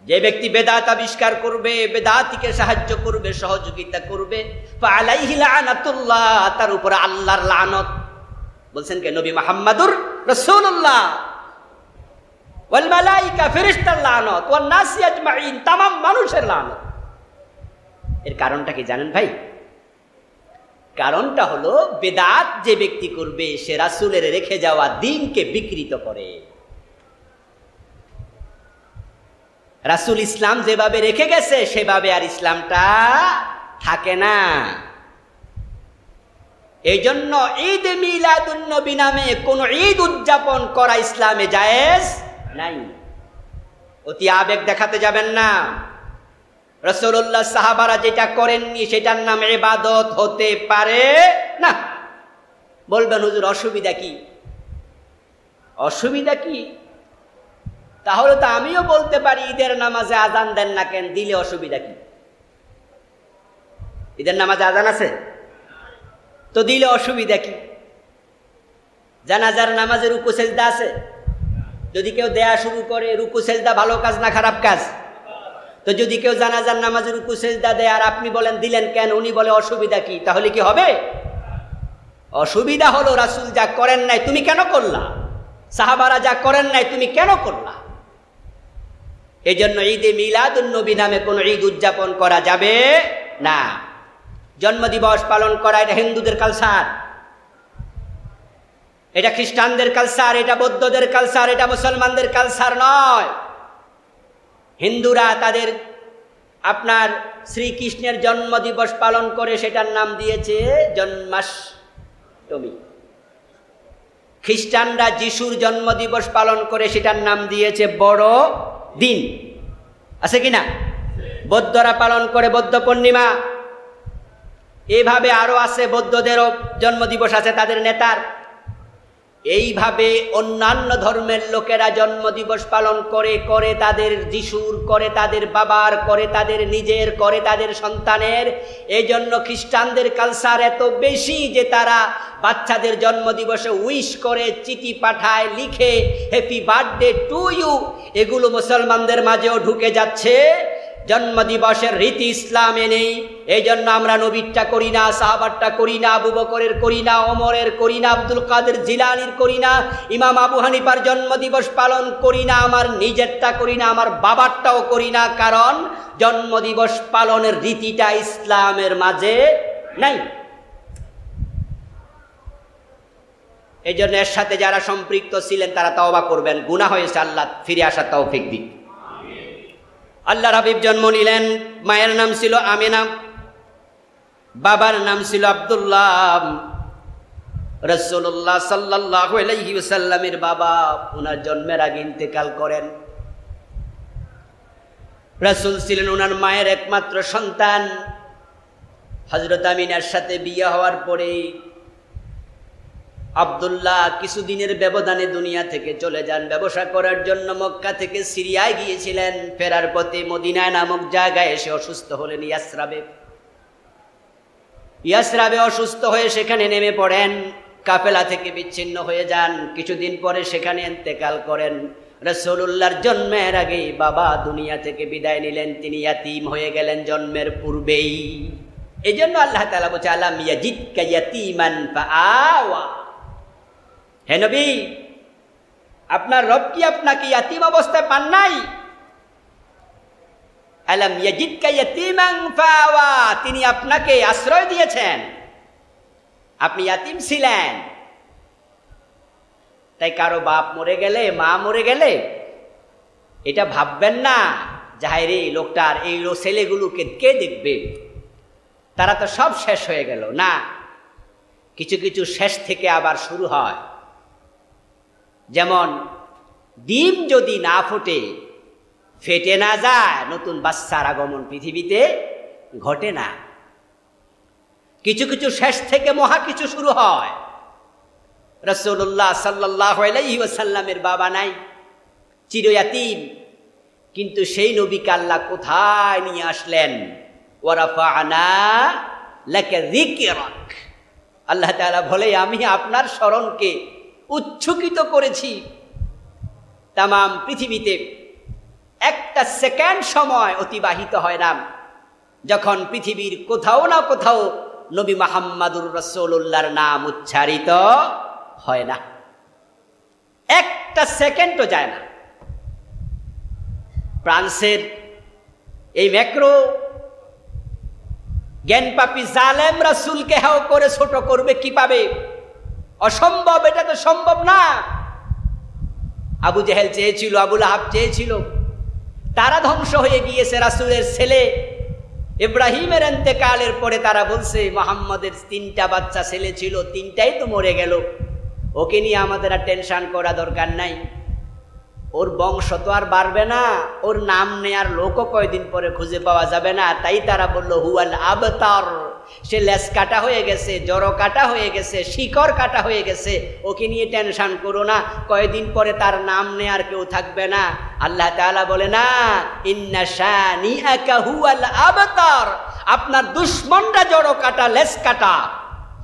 যে ব্যক্তি বেদাত আবিষ্কার করবে, বেদাতিকে সাহায্য করবে, সহযোগিতা করবে, ফাআলাইহি লানাতুল্লাহ, তার উপর আল্লাহর লানত। বলছেন কে? নবী মুহাম্মদুর রাসূলুল্লাহ। ওয়াল মালাইকা, ফেরেশতার লানত, ওয়ান নাসি আজমাইন, तमाम মানুষের লানত। এর কারণটা কি জানেন ভাই? কারণটা হলো বেদাত যে ব্যক্তি করবে সে রাসূলের রেখে যাওয়া দ্বীনকে বিকৃত করে। রাসূল ইসলাম যেভাবে রেখে গেছে সেভাবে আর ইসলামটা থাকে না। এই জন্য ঈদ মিলাদুন নবী নামে কোন ঈদ উদযাপন করা ইসলামে জায়েজ নাই। অতি আবেগ দেখাতে যাবেন না। রাসূলুল্লাহ সাহাবারা যেটা করেননি সেটার নাম ইবাদত হতে পারে না। বলবেন হুজুর অসুবিধা কি? অসুবিধা কি? তাহলে তো আমিও বলতে পারি ঈদের নামাজে আজান দেন না কেন, দিলে অসুবিধা কি? ঈদের নামাজে আজান আছে তো দিলে অসুবিধা কি? জানাজার নামাজে রুকু সেজদা আছে, যদি কেউ দেয়া শুরু করে, রুকু সেজদা ভালো কাজ না খারাপ কাজ? তো যদি কেউ জানাজার নামাজে রুকু সেজদা দেয় আর আপনি বলেন দিলেন কেন, উনি বলে অসুবিধা কি, তাহলে কি হবে? অসুবিধা হলো রাসূল যা করেন নাই তুমি কেন করলা, সাহাবারা যা করেন নাই তুমি কেন করলা। এই জন্য ঈদে মিলাদুন নবী নামে কোন ঈদ উদযাপন করা যাবে না। জন্মদিবস পালন করা এটা হিন্দুদের কালচার, এটা খ্রিস্টানদের কালচার, এটা বৌদ্ধদের কালচার, এটা মুসলমানদের কালচার নয়। হিন্দুরা তাদের আপনার শ্রীকৃষ্ণের জন্মদিবস পালন করে সেটার নাম দিয়েছে জন্মাষ্টমী। খ্রিস্টানরা যিশুর জন্মদিবস পালন করে সেটার নাম দিয়েছে বড় দিন, আছে কিনা? বৌদ্ধরা পালন করে বৌদ্ধ পূর্ণিমা। এইভাবে আরো আছে, বৌদ্ধদেরও জন্মদিবস আছে তাদের নেতার। এইভাবে অন্যান্য ধর্মের লোকেরা জন্মদিবস পালন করে, করে তাদের যিশুর, করে তাদের বাবার, করে তাদের নিজের, করে তাদের সন্তানের। এই জন্য খ্রিস্টানদের কালচার এত বেশি যে তারা বাচ্চাদের জন্মদিবসে উইশ করে, চিঠি পাঠায়, লিখে হ্যাপি বার্থডে টু ইউ। এগুলো মুসলমানদের মাঝেও ঢুকে যাচ্ছে। জন্মদিবসের রীতি ইসলামে নেই। এই জন্য আমরা নবীরটা করি না, সাহাবারটা করি না, আবু বকরের করি না, ওমরের করি না, আব্দুল কাদের জিলানীর করি না, ইমাম আবু হানিফার জন্মদিবস পালন করি না, আমার নিজেরটা করি না, আমার বাবারটাও করি না। কারণ জন্মদিবস পালনের রীতিটা ইসলামের মাঝে নাই। এই জন্য এর সাথে যারা সম্পৃক্ত ছিলেন তারা তওবা করবেন, গুনাহ হয়েছে, আল্লাহ ফিরে আসার তৌফিক দিন। আল্লাহর হাবিব জন্ম নিলেন, মায়ের নাম ছিল আমিনা, বাবার নাম ছিল আব্দুল্লাহ। রাসূলুল্লাহ সাল্লাল্লাহু আলাইহি ওয়াসাল্লামের বাবা ওনার জন্মের আগে ইন্তেকাল করেন। রাসূল ছিলেন ওনার মায়ের একমাত্র সন্তান। হযরত আমিনার সাথে বিয়ে হওয়ার পরে আব্দুল্লাহ কিছুদিনের ব্যবধানে দুনিয়া থেকে চলে যান। ব্যবসা করার জন্য মক্কা থেকে সিরিয়ায় গিয়েছিলেন। ফেরার পথে মদিনায় নামক জায়গায় এসে অসুস্থ হলেন। ইয়াসরাবে অসুস্থ হয়ে সেখানে নেমে পড়েন। কাফেলা থেকে বিচ্ছিন্ন হয়ে যান। কিছুদিন পরে সেখানে ইন্তেকাল করেন। রাসূলুল্লাহর জন্মের আগেই বাবা দুনিয়া থেকে বিদায় নিলেন। তিনি ইয়াতীম হয়ে গেলেন জন্মের পূর্বেই। এই জন্য আল্লাহ তাআলা বলছে আলাম ইয়াজিদকা ইয়াতীমান ফাআওয়া। হে নবী, আপনার রব কি আপনাকে ইয়াতীম অবস্থায় পান নাই? আলাম ইয়াজিদকা ইয়াতীমান ফাআওয়া, তিনি আপনাকে আশ্রয় দিয়েছেন, আপনি ইয়াতীম ছিলেন। তাই কারো বাপ মরে গেলে, মা মরে গেলে এটা ভাববেন না যাই রে লোকটার এই ছেলেগুলোকে কে দেখবে, তারা তো সব শেষ হয়ে গেল। না, কিছু কিছু শেষ থেকে আবার শুরু হয়। যেমন ডিম যদি না ফোটে, ফেটে না যায়, নতুন বাচ্চার আগমন পৃথিবীতে ঘটে না। কিছু কিছু শেষ থেকে মহা কিছু শুরু হয়। রাসূলুল্লাহ সাল্লাল্লাহু আলাইহি ওয়াসাল্লামের বাবা নাই, চিরয়াতীম, কিন্তু সেই নবীকে আল্লাহ কোথায় নিয়ে আসলেন? ওয়া রাফা'না লাকা যিকরাক। আল্লাহ তাআলা বলে আমি আপনার স্মরণকে উচ্চকিত করেছি। তাম পৃথিবীতে একটা সেকেন্ড সময় অতিবাহিত হয় না যখন পৃথিবীর কোথাও না কোথাও নবী মুহাম্মদুর রাসূলুল্লাহর নাম উচ্চারিত হয় না। একটা সেকেন্ডও যায় না। ফ্রান্সের এই ম্যাক্রো জ্ঞানপাপী জালেম রাসূলকে হাও করে ছোট করবে কি পাবে? অসম্ভব, এটা তো সম্ভব না। আবু জেহেল চেয়েছিল, আবু লাহাব চেয়েছিল, তারা ধ্বংস হয়ে গিয়েছে। রাসূলের ছেলে ইব্রাহিমের ইন্তেকালের পরে তারা বলছে মুহাম্মদের 3টা বাচ্চা ছেলে ছিল, 3টাই তো মরে গেল, ওকে নিয়ে আমাদের আর টেনশন করা দরকার নাই, ওর বংশ তো আর বাড়বে না, ওর নাম নেয়ার লোকও কয়দিন পরে খুঁজে পাওয়া যাবে না। তাই তারা বলল হুয়াল আবতার, সে লেজ কাটা হয়ে গেছে, জড়ো কাটা হয়ে গেছে, শিকড় কাটা হয়ে গেছে, ওকে নিয়ে টেনশন করো না, কয়দিন পরে তার নাম নেয়ার কেউ থাকবে না। আল্লাহ তাআলা বলে না, ইন্না শানিআকা হুয়াল আবতার, আপনার দুশমনরা জড়ো কাটা, লেজ কাটা,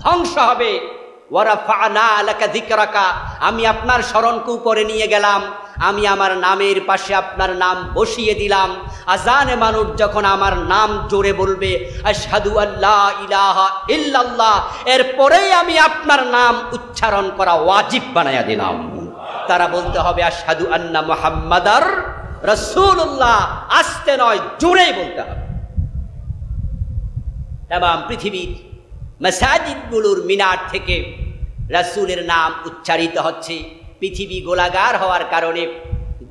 ধ্বংস হবে। ওয়ারাফা'না লাকা যিকরাকা, আমি আপনার স্মরণকে উপরে নিয়ে গেলাম, আমি আমার নামের পাশে আপনার নাম বসিয়ে দিলাম। আজানে মানুষ যখন আমার নাম জোরে বলবে আশহাদু আল্লা ইলাহা ইল্লাল্লাহ, এরপরেই আমি আপনার নাম উচ্চারণ করা ওয়াজিব বানায়া দিলাম। তারা বলতে হবে আশহাদু আন্না মুহাম্মাদার রাসূলুল্লাহ, আস্তে নয় জোরেই বলতে হবে। তামাম পৃথিবীর মাসাজিদগুলোর মিনার থেকে রাসূলের নাম উচ্চারিত হচ্ছে। পৃথিবী গোলাগার হওয়ার কারণে,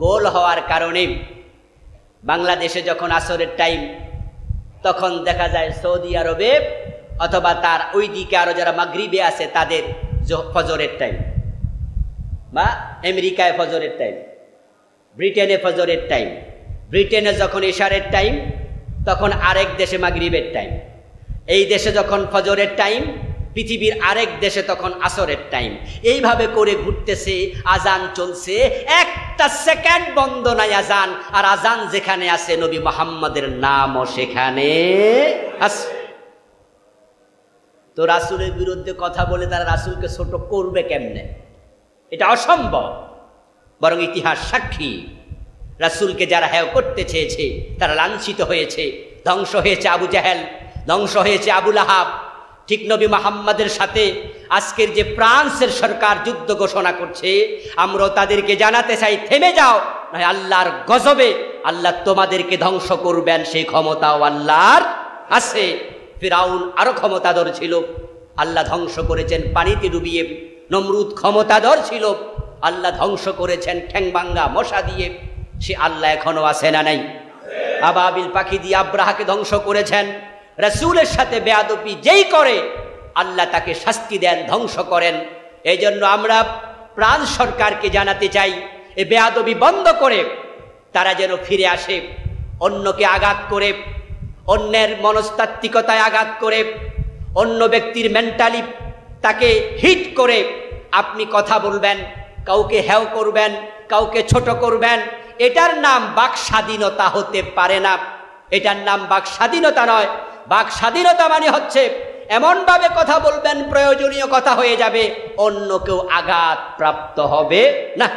গোল হওয়ার কারণে বাংলাদেশে যখন আসরের টাইম, তখন দেখা যায় সৌদি আরবে অথবা তার ওই দিকে আরো যারা মাগরিবে আছে তাদের ফজরের টাইম, বা আমেরিকায় ফজরের টাইম, ব্রিটেনে ফজরের টাইম, ব্রিটেনে যখন ইশারের টাইম তখন আরেক দেশে মাগরিবের টাইম, এই দেশে যখন ফজরের টাইম পৃথিবীর আরেক দেশে তখন আসরের টাইম, এইভাবে করে ঘুরতেছে। আজান চলছে, একটা সেকেন্ড বন্ধ নাই আজান, আর আজান যেখানে আছে নবী মুহাম্মদের নামও সেখানে আছে। তো রাসূলের বিরুদ্ধে কথা বলে তারা রাসূলকে ছোট করবে কেমনে? এটা অসম্ভব। বরং ইতিহাস সাক্ষী, রাসূলকে যারা হেয় করতে চেয়েছে তারা লাঞ্ছিত হয়েছে, ধ্বংস হয়েছে আবু জাহেল, ধ্বংস হয়েছে আবু লাহাব। ঠিক নবী মুহাম্মদের সাথে আজকের যে ফ্রান্সের সরকার যুদ্ধ ঘোষণা করছে, আমরাও তাদেরকে জানাতে চাই থেমে যাও, নয় আল্লাহর গজবে আল্লাহ তোমাদেরকে ধ্বংস করবেন, সেই ক্ষমতাও আল্লাহর আছে। ফিরাউন আরো ক্ষমতাধর ছিল, আল্লাহ ধ্বংস করেছেন পানিতে ডুবিয়ে। নমরুদ ক্ষমতাধর ছিল, আল্লাহ ধ্বংস করেছেন ঠ্যাংভাঙ্গা মশা দিয়ে। সে আল্লাহ এখনো আছে না নাই? আবাবিল পাখি দিয়ে আব্রাহাকে ধ্বংস করেছেন। রাসূলের সাথে বেয়াদবি যেই করে আল্লাহ তাকে শাস্তি দেন, ধ্বংস করেন। এই জন্য আমরা ফ্রান্স সরকারকে জানাতে চাই, এ বেয়াদবি বন্ধ করে তারা যেন ফিরে আসে। অন্যকে আঘাত করে, অন্যের মনস্তাত্ত্বিকতায় আঘাত করে, অন্য ব্যক্তির মেন্টালি তাকে হিট করে আপনি কথা বলবেন, কাউকে হেয় করবেন, কাউকে ছোট করবেন, এটার নাম বাক স্বাধীনতা হতে পারে না। এটার নাম বাক স্বাধীনতা নয়। বাক স্বাধীনতা মানে হচ্ছে এমনভাবে কথা বলবেন প্রয়োজনীয় কথা হয়ে যাবে, অন্য কেউ আঘাত প্রাপ্ত হবে না।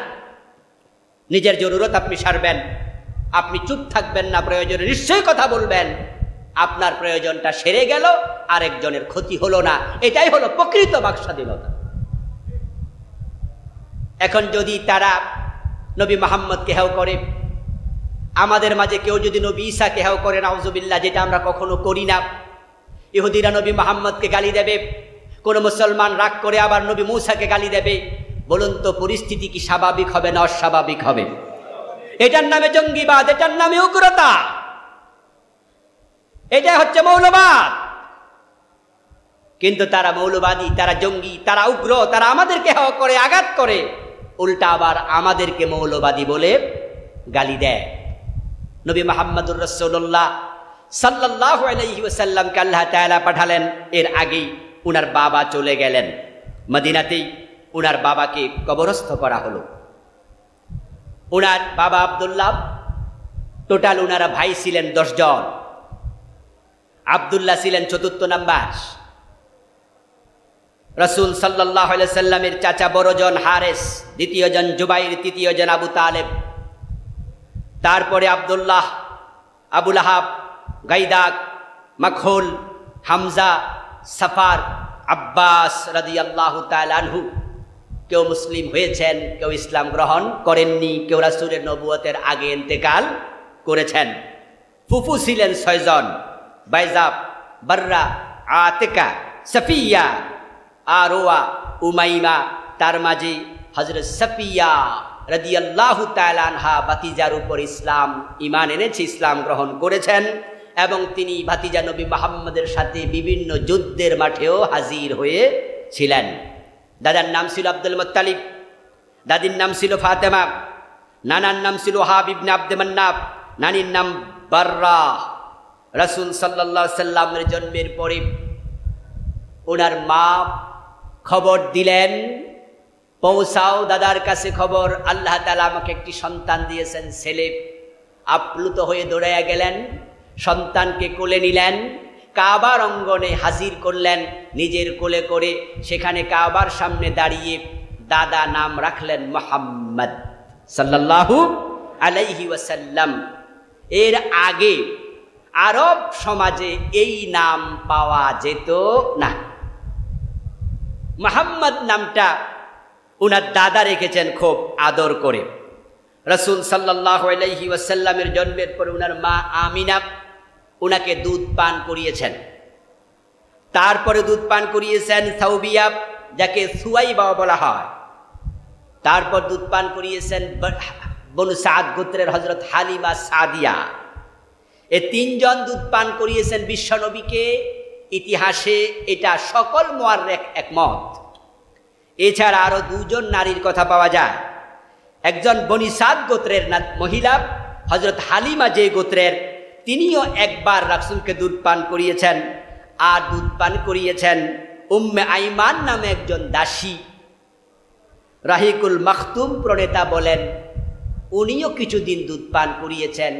নিজের জরুরত আপনি সারবেন, আপনি চুপ থাকবেন না, প্রয়োজনে নিশ্চয়ই কথা বলবেন। আপনার প্রয়োজনটা সেরে গেল, আরেকজনের ক্ষতি হলো না, এটাই হলো প্রকৃত বাক স্বাধীনতা। এখন যদি তারা নবী মুহাম্মদকে হেয় করে, আমাদের মাঝে কেউ যদি নবী ঈসাকে হেয় করে, নাউজুবিল্লাহ, যেটা আমরা কখনো করি না, ইহুদিরা নবী মুহাম্মদকে গালি দেবে, কোন মুসলমান রাগ করে আবার নবী মূসাকে গালি দেবে, বলুন তো পরিস্থিতি কি স্বাভাবিক হবে না অস্বাভাবিক হবে? এটার নামে জঙ্গিবাদ, এটার নামে উগ্রতা, এটা হচ্ছে মৌলবাদ। কিন্তু তারা মৌলবাদী, তারা জঙ্গি, তারা উগ্র, তারা আমাদেরকে হেয় করে, আঘাত করে, উল্টা আবার আমাদেরকে মৌলবাদী বলে গালি দেয়। নবী মুহাম্মদুর রাসূলুল্লাহ সাল্লাল্লাহু আলাইহি ওয়াসাল্লামকে আল্লাহ তাআলা পাঠালেন, এর আগেই উনার বাবা চলে গেলেন। মদিনাতেই উনার বাবাকে কবরস্থ করা হলো। উনার বাবা আব্দুল্লাহ, টোটাল উনারা ভাই ছিলেন 10 জন। আব্দুল্লাহ ছিলেন 4র্থ নাম্বার। রাসূল সাল্লাল্লাহু আলাইহি সাল্লামের চাচা বড় জন হারেস, দ্বিতীয় জন জুবাইর, তৃতীয় জন আবু তালেব, তারপরে আব্দুল্লাহ, আবু লাহাব, গাইদাক, মাখুল, হামজা, সাফার, আব্বাস রাদিয়াল্লাহু তাআলা আনহু। কেউ মুসলিম হয়েছেন, কেউ ইসলাম গ্রহণ করেননি, কেউ রাসূলের নবুয়তের আগে ইন্তেকাল করেছেন। ফুফু ছিলেন 6 জন, বাইজাব, বাররা, আতিকা, সাফিয়া, আরওয়া, উমাইমা। তার মাঝে হযরত সাফিয়া রাদিয়াল্লাহু তাআলা আনহা বাতিজার উপর ইসলাম ঈমান এনেছে, ইসলাম গ্রহণ করেছেন। এবং তিনি ভাতিজা নবী মুহাম্মদের সাথে বিভিন্ন যুদ্ধের মাঠেও হাজির হয়েছিলেন। দাদার নাম ছিল আব্দুল মুত্তালিব, দাদির নাম ছিল ফাতেমা, নানার নাম ছিল ওহাব ইবনে আব্দে মান্নাফ, নানির নাম বাররা। রাসূল সাল্লাল্লাহু আলাইহি সাল্লামের জন্মের পরে ওনার মা খবর দিলেন, পৌঁছাও দাদার কাছে খবর, আল্লাহ তাআলা আমাকে একটি সন্তান দিয়েছেন, ছেলে। আপ্লুত হয়ে দৌড়াইয়া গেলেন, সন্তানকে কোলে নিলেন, কাবার অঙ্গনে হাজির করলেন নিজের কোলে করে। সেখানে কাবার সামনে দাঁড়িয়ে দাদা নাম রাখলেন মুহাম্মদ সাল্লাল্লাহু আলাইহি ওয়াসাল্লাম। এর আগে আরব সমাজে এই নাম পাওয়া যেত না। মুহাম্মদ নামটা উনার দাদা রেখেছেন খুব আদর করে। রাসূল সাল্লাল্লাহু আলাইহি ওয়াসাল্লামের জন্মের পর উনার মা আমিনা উনাকে দুধ পান করিয়েছেন। তারপরে দুধ পান করিয়েছেন সাউবিয়া, যাকে সুয়াইবা বলা হয়। তারপর দুধ পান করিয়েছেন বনু সাদ গোত্রের হযরত হালিমা সাদিয়া। এই তিনজন দুধ পান করিয়েছেন বিশ্বনবীকে। ইতিহাসে এটা সকল মুআররিখ একমত। এছাড়া আরো দুজন নারীর কথা পাওয়া যায়। একজন বনি সাদ গোত্রের মহিলা হযরত হালিমা যে গোত্রের, তিনিও একবার রাসূলকে দুধ পান করিয়েছেন। আর দুধ পান করিয়েছেন উম্মে আইমান নামে একজন দাসী। রাহিকুল মাখতুম প্রণেতা বলেন উনিও কিছুদিন দুধ পান করিয়েছেন।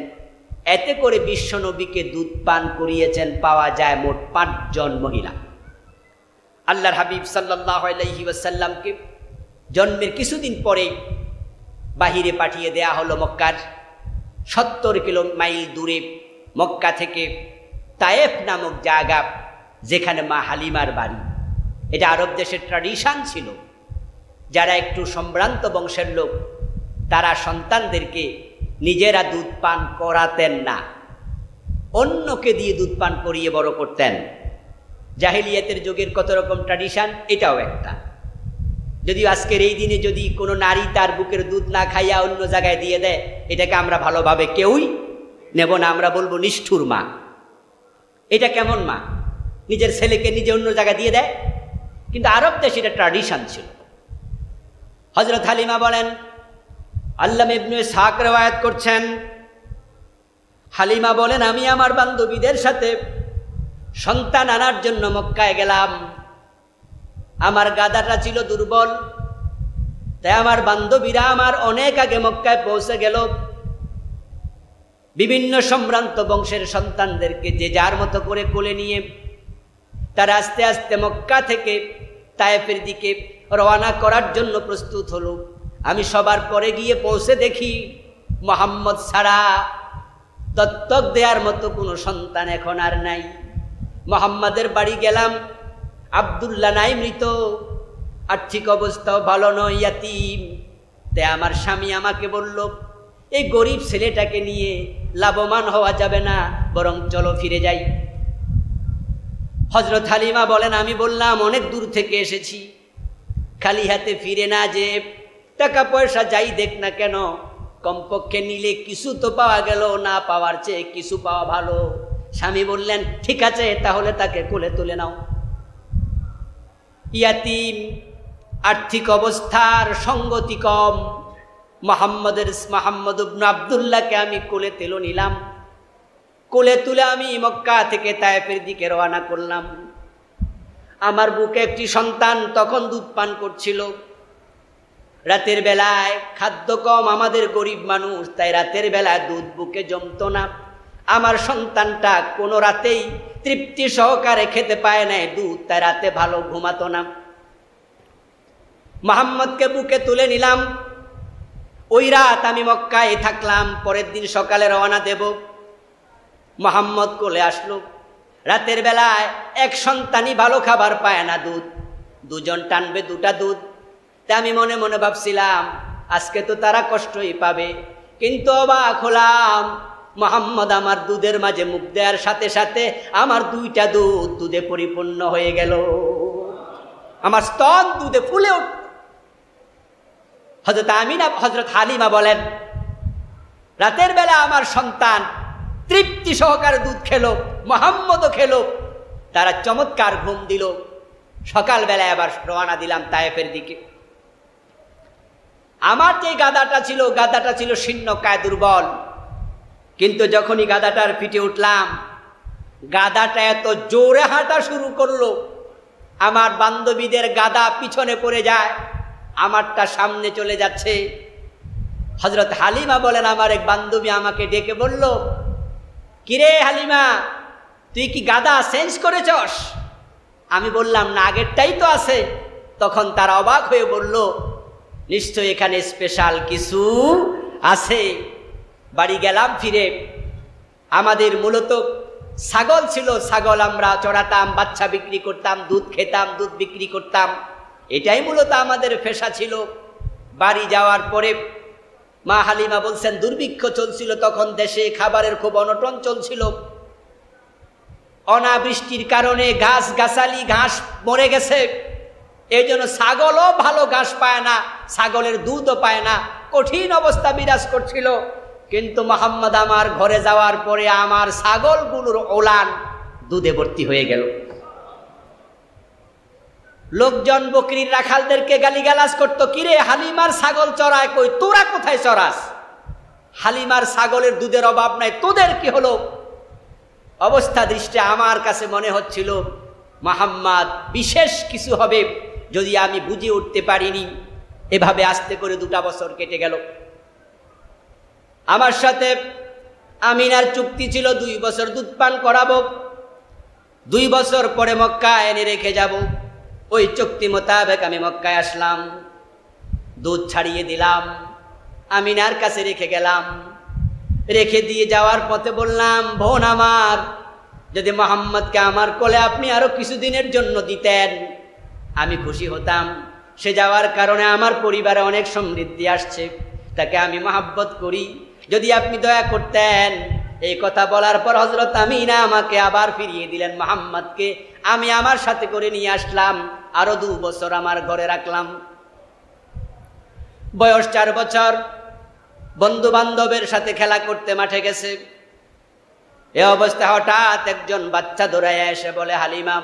এতে করে বিশ্বনবীকে দুধ পান করিয়েছেন পাওয়া যায় মোট 5 জন মহিলা। আল্লাহর হাবিব সাল্লাল্লাহু আলাইহি ওয়াসাল্লামকে জন্মের কিছুদিন পরে বাহিরে পাঠিয়ে দেয়া হলো মক্কার 70 মাইল দূরে। মক্কা থেকে তায়েফ নামক জায়গা, যেখানে মা হালিমার বাড়ি। এটা আরব দেশের ট্র্যাডিশন ছিল, যারা একটু সম্ভ্রান্ত বংশের লোক তারা সন্তানদেরকে নিজেরা দুধ পান করাতেন না, অন্যকে দিয়ে দুধ পান করিয়ে বড় করতেন। জাহেলিয়াতের যুগের কত রকম ট্র্যাডিশন, এটাও একটা। যদিও আজকের এই দিনে যদি কোনো নারী তার বুকের দুধ না খাইয়া অন্য জায়গায় দিয়ে দেয়, এটাকে আমরা ভালোভাবে কেউই নেব না। আমরা বলবো নিষ্ঠুর মা। এটা কেমন মা, নিজের ছেলেকে নিজে অন্য জায়গায় দিয়ে দেয়? কিন্তু আরব দেশে এটা ট্র্যাডিশন ছিল। হযরত হালিমা বলেন, আল্লামা ইবনে ইসহাক রওয়ায়াত করছেন, হালিমা বলেন আমি আমার বান্ধবীদের সাথে সন্তান আনার জন্য মক্কায় গেলাম। আমার গাধাটা ছিল দুর্বল, তাই আমার বান্ধবীরা আমার অনেক আগে মক্কায় পৌঁছে গেল। বিভিন্ন সম্ভ্রান্ত বংশের সন্তানদেরকে যে যার মতো করে কোলে নিয়ে তারা আস্তে আস্তে মক্কা থেকে তায়েফের দিকে রওনা করার জন্য প্রস্তুত হলো। আমি সবার পরে গিয়ে পৌঁছে দেখি মুহাম্মদ ছাড়া দত্তক দেওয়ার মতো কোনো সন্তান এখন আর নাই। মুহাম্মাদের বাড়ি গেলাম, আব্দুল্লাহ নাই, মৃত, আর্থিক অবস্থাও ভালো নয়, ইয়াতীম। তাই আমার স্বামী আমাকে বলল, এই গরিব ছেলেটাকে নিয়ে লাভবান হওয়া যাবে না, বরং চলো ফিরে যাই। হযরত হালিমা বলেন আমি বললাম অনেক দূর থেকে এসেছি, খালি হাতে ফিরে না যে টাকা পয়সা যাই দেখ না কেন, কমপক্ষে নিলে কিছু তো পাওয়া গেল, না পাওয়ার চেয়ে কিছু পাওয়া ভালো। স্বামী বললেন ঠিক আছে, তাহলে তাকে কোলে তুলে নাও। ইয়াতীম, আর্থিক অবস্থার সঙ্গতি কম, মোহাম্মদ ইবনে আব্দুল্লাহকে আমি কোলে তুলে নিলাম। কোলে তুলে আমি মক্কা থেকে তায়েফের দিকে রওনা করলাম। আমার বুকে একটি সন্তান তখন দুধ পান করছিল। রাতের বেলায় খাদ্য কম, আমাদের গরিব মানুষ, তাই রাতের বেলায় দুধ বুকে জমতো না। আমার সন্তানটা কোনো রাতেই তৃপ্তি সহকারে খেতে পায় নাই দুধ, তাই রাতে ভালো ঘুমাতো না। মুহাম্মদকে বুকে তুলে নিলাম। ওই রাত আমি মক্কায় থাকলাম। পরের দিন সকালে রওনা দেব। মুহাম্মদ কোলে আসলো। রাতের বেলায় এক সন্তানই ভালো খাবার পায় না, দুধ দুজন টানবে দুটা দুধ। তা আমি মনে মনে ভাবছিলাম আজকে তো তারা কষ্টই পাবে, কিন্তু অবাক হলাম মুহাম্মদ আমার দুধের মাঝে মুখ দেওয়ার সাথে সাথে আমার দুইটা দুধ দুধে পরিপূর্ণ হয়ে গেল। আমার স্তন দুধে ফুলে উঠল। হযরত হালিমা বলেন রাতের বেলা আমার সন্তান তৃপ্তি সহকারে দুধ খেলো, মুহাম্মদও খেলো। তারা চমৎকার ঘুম দিল। সকালবেলায় আবার রওনা দিলাম তায়েফের দিকে। আমার যে গাদাটা ছিল শীর্ণকায় দুর্বল, কিন্তু যখনই গাদাটার পিঠে উঠলাম, গাদাটা এত জোরে হাঁটা শুরু করলো, আমার বান্ধবীদের গাদা পিছনে পড়ে যায়, আমারটা সামনে চলে যাচ্ছে। হযরত হালিমা বলেন, আমার এক বান্ধবী আমাকে ডেকে বলল, কিরে হালিমা, তুই কি গাদা চেঞ্জ করেছস? আমি বললাম, না, আগেরটাই তো আছে। তখন তারা অবাক হয়ে বলল, নিশ্চয় এখানে স্পেশাল কিছু আছে। বাড়ি গেলাম ফিরে। আমাদের মূলত ছাগল ছিল, ছাগল আমরা চড়াতাম, বাচ্চা বিক্রি করতাম, দুধ খেতাম, দুধ বিক্রি করতাম, এটাই মূলত আমাদের পেশা ছিল। বাড়ি যাওয়ার পরে মা হালিমা বলছেন, দুর্ভিক্ষ চলছিল তখন দেশে, খাবারের খুব অনটন চলছিল। অনাবৃষ্টির কারণে ঘাস গাছালি ঘাস মরে গেছে, এই জন্য ছাগলও ভালো ঘাস পায় না, ছাগলের দুধও পায় না, কঠিন অবস্থা বিরাজ করছিল। কিন্তু মুহাম্মদ আমার ঘরে যাওয়ার পরে আমার ছাগলগুলোর ওলান দুধে ভর্তি হয়ে গেল। লোকজন বকরির রাখালদেরকে গালিগালাজ করতো, কিরে হালিমার ছাগল চড়ায় কই, তোরা কোথায় চড়াস? হালিমার ছাগলের দুধের অভাব নাই, তোদের কি হলো? অবস্থা দৃষ্টি আমার কাছে মনে হচ্ছিল মুহাম্মদ বিশেষ কিছু হবে, যদি আমি বুঝে উঠতে পারিনি। এভাবে আস্তে করে 2টা বছর কেটে গেল। আমার সাথে আমিনার চুক্তি ছিল 2 বছর দুধ পান করাবো, 2 বছর পরে মক্কায় এনে রেখে যাব। ওই চুক্তি মোতাবেক আমি মক্কায় আসলাম, দুধ ছাড়িয়ে দিলাম, আমিনার কাছে রেখে গেলাম। রেখে দিয়ে যাওয়ার পথে বললাম, বোন আমার, যদি মুহাম্মদকে আমার কোলে আপনি আরো কিছুদিনের জন্য দিতেন আমি খুশি হতাম। সে যাওয়ার কারণে আমার পরিবারে অনেক সমৃদ্ধি আসছে, তাকে আমি মহব্বত করি, যদি আপনি দয়া করতেন। এই কথা বলার পর হযরত আমিনা আমাকে আবার ফিরিয়ে দিলেন মুহাম্মদকে। আমি আমার সাথে করে নিয়ে আসলাম, আরো 2 বছর আমার ঘরে রাখলাম। বয়স 4 বছর, বন্ধু বান্ধবের সাথে খেলা করতে মাঠে গেছে। এ অবস্থায় হঠাৎ একজন বাচ্চা দৌড়ায় এসে বলে, হালিমা,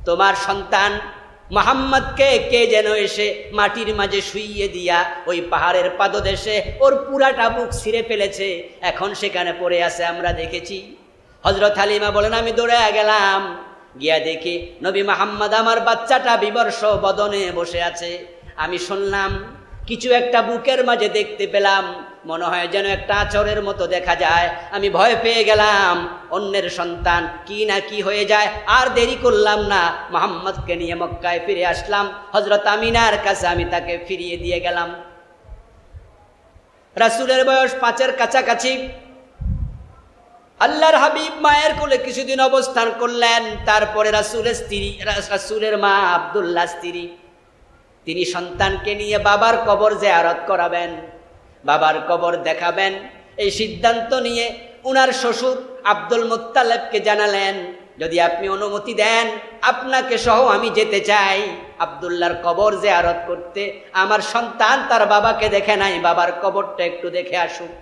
তোমার সন্তান মুহাম্মদকে কে যেন এসে মাটির মাঝে শুইয়ে দিয়া ওই পাহাড়ের পাদদেশে ওর পুরাটা বুক ছিঁড়ে ফেলেছে, এখন সেখানে পড়ে আছে, আমরা দেখেছি। হযরত হালিমা বলেন, আমি দৌড়ায় গেলাম, গিয়া দেখি নবী মুহাম্মদ আমার বাচ্চাটা বিবর্ষ বদনে বসে আছে। আমি শুনলাম কিছু একটা বুকের মাঝে দেখতে পেলাম, মনে হয় যেন একটা আঁচড়ের মতো দেখা যায়। আমি ভয় পেয়ে গেলাম, অন্যের সন্তান কি না কি হয়ে যায়। আর দেরি করলাম না, মুহাম্মদকে নিয়ে মক্কায় ফিরে আসলাম। হযরত আমিনার কাছে আমি তাকে ফিরিয়ে দিয়ে গেলাম। রাসূলের বয়স 5-এর কাছাকাছি। আল্লাহর হাবিব মায়ের কোলে কিছুদিন অবস্থান করলেন। তারপরে রাসূলের মা আব্দুল্লাহ স্ত্রী, তিনি সন্তানকে নিয়ে বাবার কবর জিয়ারত করাবেন, বাবার কবর দেখাবেন। এই সিদ্ধান্ত নিয়ে উনার শ্বশুর আব্দুল মুত্তালিবকে জানালেন, যদি আপনি অনুমতি দেন আপনাকে সহ আমি যেতে চাই আব্দুল্লাহর কবর জিয়ারত করতে। আমার সন্তান তার বাবাকে দেখে নাই, বাবার কবরটা একটু দেখে আসুক।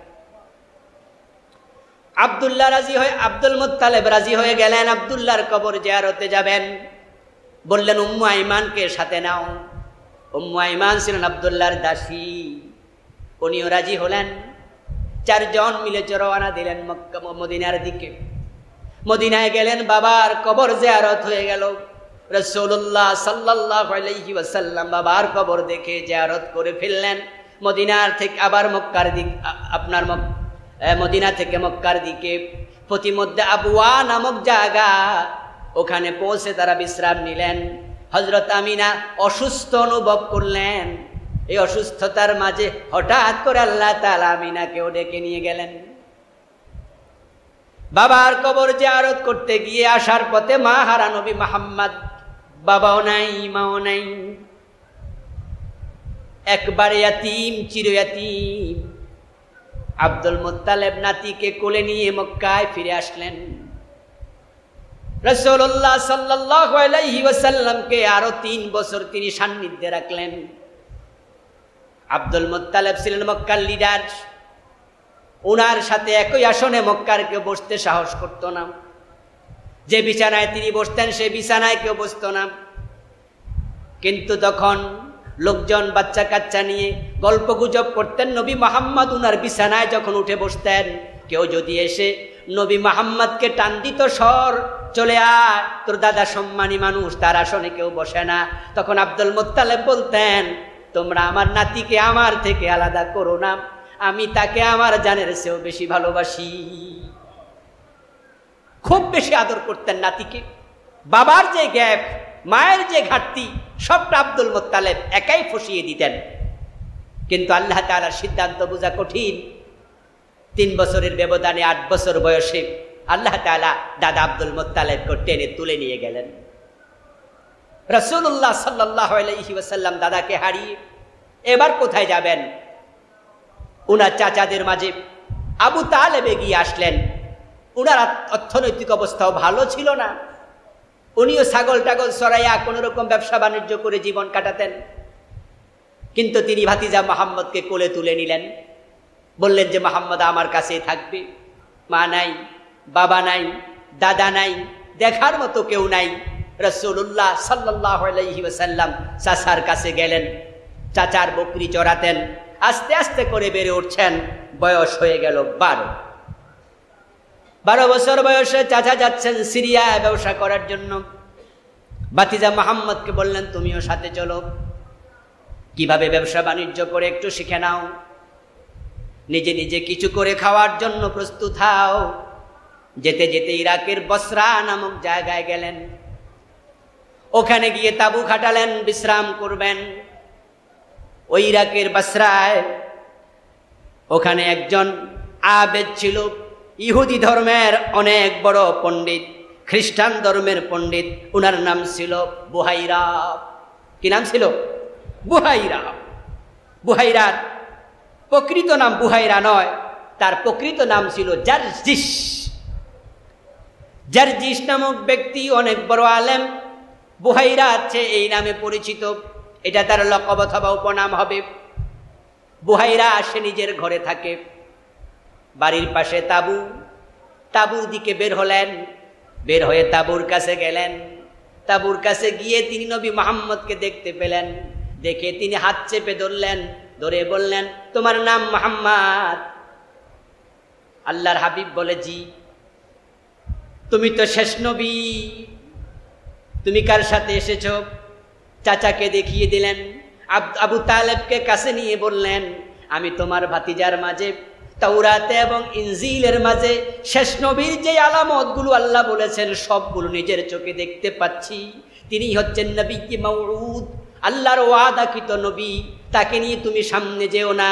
আব্দুল মুত্তালিব রাজি হয়ে গেলেন, আব্দুল্লাহর কবর জিয়ারতে যাবেন। বললেন, উম্মু আইমানকে সাথে নাও। উম্মু আইমান ছিলেন আব্দুল্লাহর দাসী, উনিও রাজি হলেন। 4 জন মিলে রওনা দিলেন মক্কা মদিনার দিকে। মদিনায় গেলেন, বাবার কবর জিয়ারত হয়ে গেল। রাসূলুল্লাহ সাল্লাল্লাহু আলাইহি ওয়াসাল্লাম বাবার কবর দেখে জিয়ারত করে ফেললেন। মদিনার থেকে আবার মক্কার দিক, আপনার মদিনা থেকে মক্কার দিকে প্রতিমধ্যে আবওয়া নামক জায়গা, ওখানে পৌঁছে তারা বিশ্রাম নিলেন। হযরত আমিনা অসুস্থ অনুভব করলেন। এই অসুস্থতার মাঝে হঠাৎ করে আল্লাহ তাআলা আমিনাকেও ডেকে নিয়ে গেলেন। বাবার কবর জিয়ারত করতে গিয়ে আসার পথে মা হারা নবী মুহাম্মদ, বাবাও নাই মাও নাই, একবারে ইয়াতীম, চির ইয়াতীম। আব্দুল মুত্তালিব নাতিকে কোলে নিয়ে মক্কায় ফিরে আসলেন। রাসূলুল্লাহ সাল্লাল্লাহু আলাইহি ওয়াসাল্লামকে আরো 3 বছর তিনি সান্নিধ্যে রাখলেন। আব্দুল মুত্তালিব ছিলেন মক্কার লিডার। উনার সাথে একই আসনে মক্কার কেউ বসতে সাহস করতো না। যে বিছানায় তিনি বসতেন সে বিছানায় কেউ বসতো না। কিন্তু তখন লোকজন বাচ্চা কাচ্চা নিয়ে গল্প গুজব করতেন, নবী মুহাম্মদ উনার বিছানায় যখন উঠে বসতেন, কেউ যদি এসে নবী মুহাম্মদকে টান দিত, সর চলে আয়, তোর দাদা সম্মানী মানুষ, তার আসনে কেউ বসে না। তখন আব্দুল মুত্তালিব বলতেন, তোমরা আমার নাতিকে আমার থেকে আলাদা করো না, আমি তাকে আমার জানের চেয়েও বেশি ভালোবাসি। খুব বেশি আদর করতেন নাতিকে। বাবার যে গ্যাপ, মায়ের যে ঘাটতি, সবটা আব্দুল মুত্তালিব একাই ফসিয়ে দিতেন। কিন্তু আল্লাহ তাআলার সিদ্ধান্ত বোঝা কঠিন। 3 বছরের ব্যবধানে 8 বছর বয়সে আল্লাহ তাআলা দাদা আব্দুল মুত্তালিবকে টেনে তুলে নিয়ে গেলেন। রাসূলুল্লাহ সাল্লাল্লাহু আলাইহি ওয়াসাল্লাম দাদাকে হারিয়ে এবার কোথায় যাবেন? উনার চাচাদের মাঝে আবু তালেব এগিয়ে আসলেন। উনার অর্থনৈতিক অবস্থাও ভালো ছিল না, উনিও ছাগল টাগল চড়াইয়া কোন রকম ব্যবসা বাণিজ্য করে জীবন কাটাতেন। কিন্তু তিনি ভাতিজা মুহাম্মদকে কোলে তুলে নিলেন, বললেন যে মুহাম্মদ আমার কাছেই থাকবে। মা নাই, বাবা নাই, দাদা নাই, দেখার মতো কেউ নাই। রাসূলুল্লাহ সাল্লাল্লাহু আলাইহি ওয়াসাল্লাম চাচার কাছে গেলেন। চাচার বকরি চড়াতেন, আস্তে আস্তে করে বেড়ে উঠছেন। বয়স হয়ে গেল 12 বছর বয়সে চাচা যাচ্ছেন সিরিয়ায় ব্যবসা করার জন্য। ভাতিজা মুহাম্মদকে বললেন, তুমিও সাথে চলো, কিভাবে ব্যবসা বাণিজ্য করে একটু শিখে নাও, নিজে নিজে কিছু করে খাওয়ার জন্য প্রস্তুত হও। যেতে যেতে ইরাকের বসরা নামক জায়গায় গেলেন। ওখানে গিয়ে তাবু খাটালেন, বিশ্রাম করবেন। ওই ইরাকের বসরায় ওখানে একজন আবেদ ছিল, ইহুদি ধর্মের অনেক বড় পণ্ডিত, খ্রিস্টান ধর্মের পণ্ডিত। উনার নাম ছিল বুহাইরা। কি নাম ছিল? বুহাইরা। বুহাইরার প্রকৃত নাম বুহাইরা নয়, তার প্রকৃত নাম ছিল জারজিস। জারজিস নামক ব্যক্তি অনেক বড় আলেম। বুহাইরা আছে এই নামে পরিচিত, এটা তার লকব অথবা উপনাম হবে। বুহাইরা আসে নিজের ঘরে থাকে, বাড়ির পাশে তাবু, তাবুর দিকে বের হলেন। বের হয়ে তাবুর কাছে গেলেন। তাবুর কাছে গিয়ে তিনি নবী মুহাম্মদকে দেখতে পেলেন। দেখে তিনি হাত চেপে ধরলেন, ধরে বললেন, তোমার নাম মুহাম্মদ? আল্লাহর হাবিব বলে, জি। তুমি তো শেষ নবী, তুমি কার সাথে এসেছো? চাচাকে দেখিয়ে দিলেন। আবু তালেবকে কাছে নিয়ে বললেন, আমি তোমার ভাতিজার মাঝে তাওরাতে এবং ইনজিলের মাঝে শেষ নবীর যে আলামতগুলো আল্লাহ বলেছেন সবগুলো নিজের চোখে দেখতে পাচ্ছি। তিনি হচ্ছেন নবী কি মাউউদ, আল্লাহর ওয়াদাকৃত নবী। তাকে নিয়ে তুমি সামনে যেও না,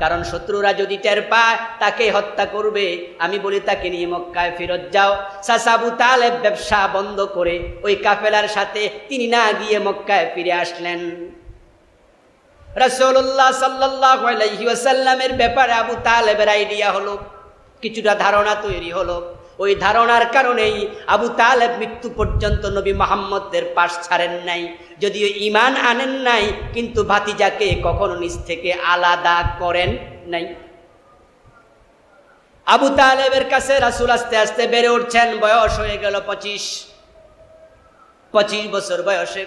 কারণ শত্রুরা যদি টের পায় তাকে হত্যা করবে। আমি বলি তাকে নিয়ে মক্কায় ফেরত যাও। চাচা আবু তালেব ব্যবসা বন্ধ করে ওই কাফেলার সাথে তিনি না গিয়ে মক্কায় ফিরে আসলেন। রাসূলুল্লাহ সাল্লাল্লাহু আলাইহি ওয়াসাল্লামের ব্যাপারে আবু তালেবের আইডিয়া হলো, কিছুটা ধারণা তৈরি হলো। ওই ধারণার কারণেই আবু তালেব মৃত্যু পর্যন্ত নবী মুহাম্মদের পাশ ছাড়েন নাই। যদিও ঈমান আনেন নাই, কিন্তু ভাতিজাকে কখনো নিজ থেকে আলাদা করেন নাই। আবু তালেবের কাছে রাসূল আস্তে আস্তে বেড়ে উঠছেন। বয়স হয়ে গেল 25 বছর বয়সে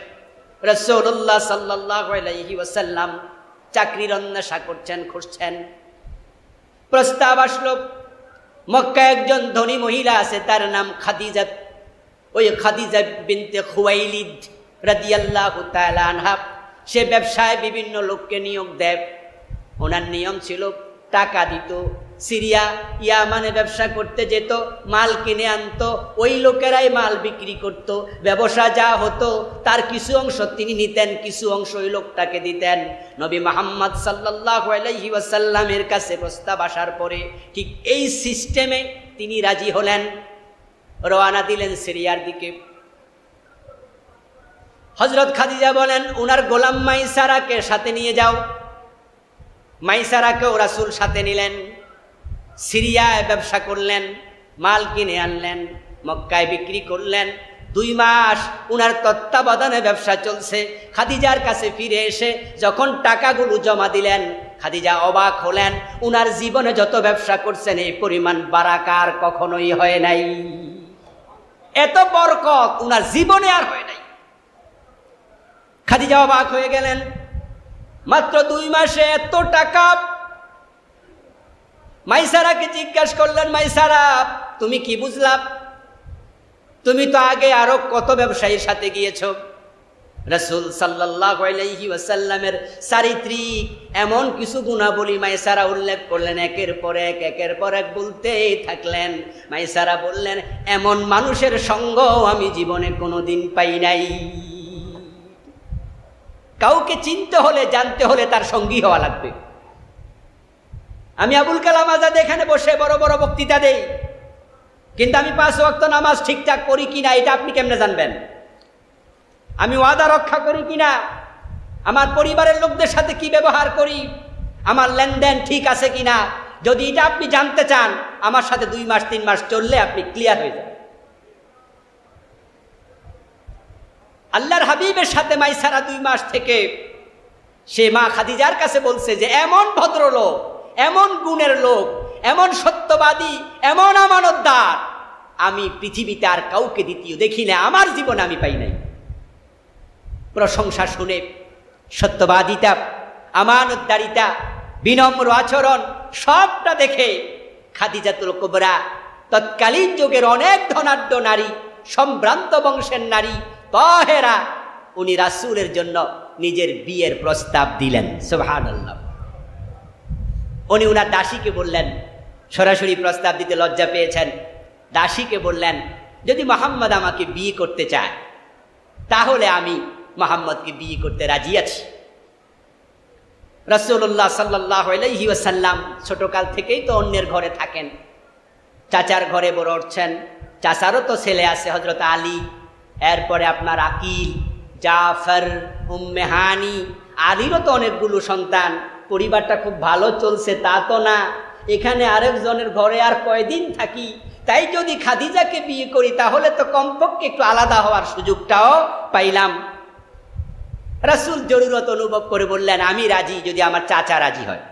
রাসূলুল্লাহ সাল্লাল্লাহু আলাইহি ওয়াসাল্লাম চাকরির অন্বেষা করছেন, খুঁজছেন। প্রস্তাব আসলো, মক্কায় একজন ধনী মহিলা আছে, তার নাম খাদিজা। ওই খাদিজা বিনতে খুয়াইলিদ রাদিয়াল্লাহু তাআলা আনহা, সে ব্যবসায় বিভিন্ন লোককে নিয়োগ দেয়। ওনার নিয়ম ছিল টাকা দিত, সিরিয়া ইয়ামানে ব্যবসা করতে যেত, মাল কিনে আনতো, ওই লোকেরাই মাল বিক্রি করত। ব্যবসা যা হতো তার কিছু অংশ তিনি নিতেন, কিছু অংশ ওই লোকটাকে দিতেন। নবী মুহাম্মদ সাল্লাল্লাহু আলাইহি ওয়াসাল্লামের কাছে প্রস্তাব আসার পরে ঠিক এই সিস্টেমে তিনি রাজি হলেন। রওনা দিলেন সিরিয়ার দিকে। হযরত খাদিজা বলেন, উনার গোলাম মাইসারাকে সাথে নিয়ে যাও। মাইসারাকেও রাসূল সাথে নিলেন। সিরিয়ায় ব্যবসা করলেন, মাল কিনে আনলেন, মক্কায় বিক্রি করলেন। 2 মাস উনার তত্ত্বাবধানে ব্যবসা চলছে। খাদিজার কাছে ফিরে এসে যখন টাকাগুলো জমা দিলেন, খাদিজা অবাক হলেন, উনার জীবনে যত ব্যবসা করছেন এই পরিমাণ বারাকার কখনোই হয় নাই, এত বরকত উনার জীবনে আর হয় নাই। খাদিজা অবাক হয়ে গেলেন, মাত্র 2 মাসে এত টাকা। মাইসারাকে জিজ্ঞাসা করলেন, মাইসারা তুমি কি বুঝলা? তুমি তো আগে আরো কত ব্যবসায়ীর সাথে গিয়েছো। রাসূল সাল্লাল্লাহু আলাইহি ওয়াসাল্লামের চারিত্রিক এমন কিছু গুণাবলী মাইসারা উল্লেখ করলেন, একের পর এক বলতেই থাকলেন। মাইসারা বললেন, এমন মানুষের সঙ্গ আমি জীবনে কোনোদিন পাই নাই। কাউকে চিনতে হলে জানতে হলে তার সঙ্গী হওয়া লাগবে। আমি আবুল কালাম আজাদ এখানে বসে বড় বড় বক্তৃতা দেই, কিন্তু আমি 5 ওয়াক্ত নামাজ ঠিকঠাক করি কিনা এটা আপনি কেমনে জানবেন? আমি ওয়াদা রক্ষা করি কিনা, আমার পরিবারের লোকদের সাথে কি ব্যবহার করি, আমার লেনদেন ঠিক আছে কিনা, যদি এটা আপনি জানতে চান আমার সাথে 2 মাস 3 মাস চললে আপনি ক্লিয়ার হয়ে যাবেন। আল্লাহর হাবিবের সাথে মাইসারা 2 মাস থেকে সে মা খাদিজার কাছে বলছে যে এমন ভদ্রলোক, এমন গুণের লোক, এমন সত্যবাদী, এমন আমানতদার আমি পৃথিবীতে আর কাউকে দ্বিতীয় দেখি না, আমার জীবনে আমি পাই নাই। প্রশংসা শুনে সত্যবাদিতা, আমানতদারিতা, বিনম্র আচরণ সবটা দেখে খাদিজাতুল কুবরা তৎকালীন যুগের অনেক ধনাঢ্য নারী, সম্ভ্রান্ত বংশের নারী তাহেরা, উনি রাসূলের জন্য নিজের বিয়ের প্রস্তাব দিলেন। সুবহানাল্লাহ। উনি উনার দাসীকে বললেন, সরাসরি প্রস্তাব দিতে লজ্জা পেয়েছেন, দাসীকে বললেন যদি মুহাম্মদ আমাকে বিয়ে করতে চায় তাহলে আমি মুহাম্মদকে বিয়ে করতে রাজি আছি। রাসূলুল্লাহ সাল্লাল্লাহু আলাইহি ওয়াসাল্লাম ছোটকাল থেকেই তো অন্যের ঘরে থাকেন, চাচার ঘরে বড় হচ্ছেন। চাচারও তো ছেলে আছে হযরত আলী, এরপরে আপনার আকিল, জাফর, উম্মে হানি, আলীরও তো অনেকগুলো সন্তান। পরিবারটা খুব ভালো চলছে তা তো না, এখানে আরেকজনের ঘরে আর কয়দিন থাকি, তাই যদি খাদিজাকে বিয়ে করি তাহলে তো কমপক্ষে একটু আলাদা হওয়ার সুযোগটাও পাইলাম। রাসূল জরুরত অনুভব করে বললেন আমি রাজি যদি আমার চাচা রাজি হয়।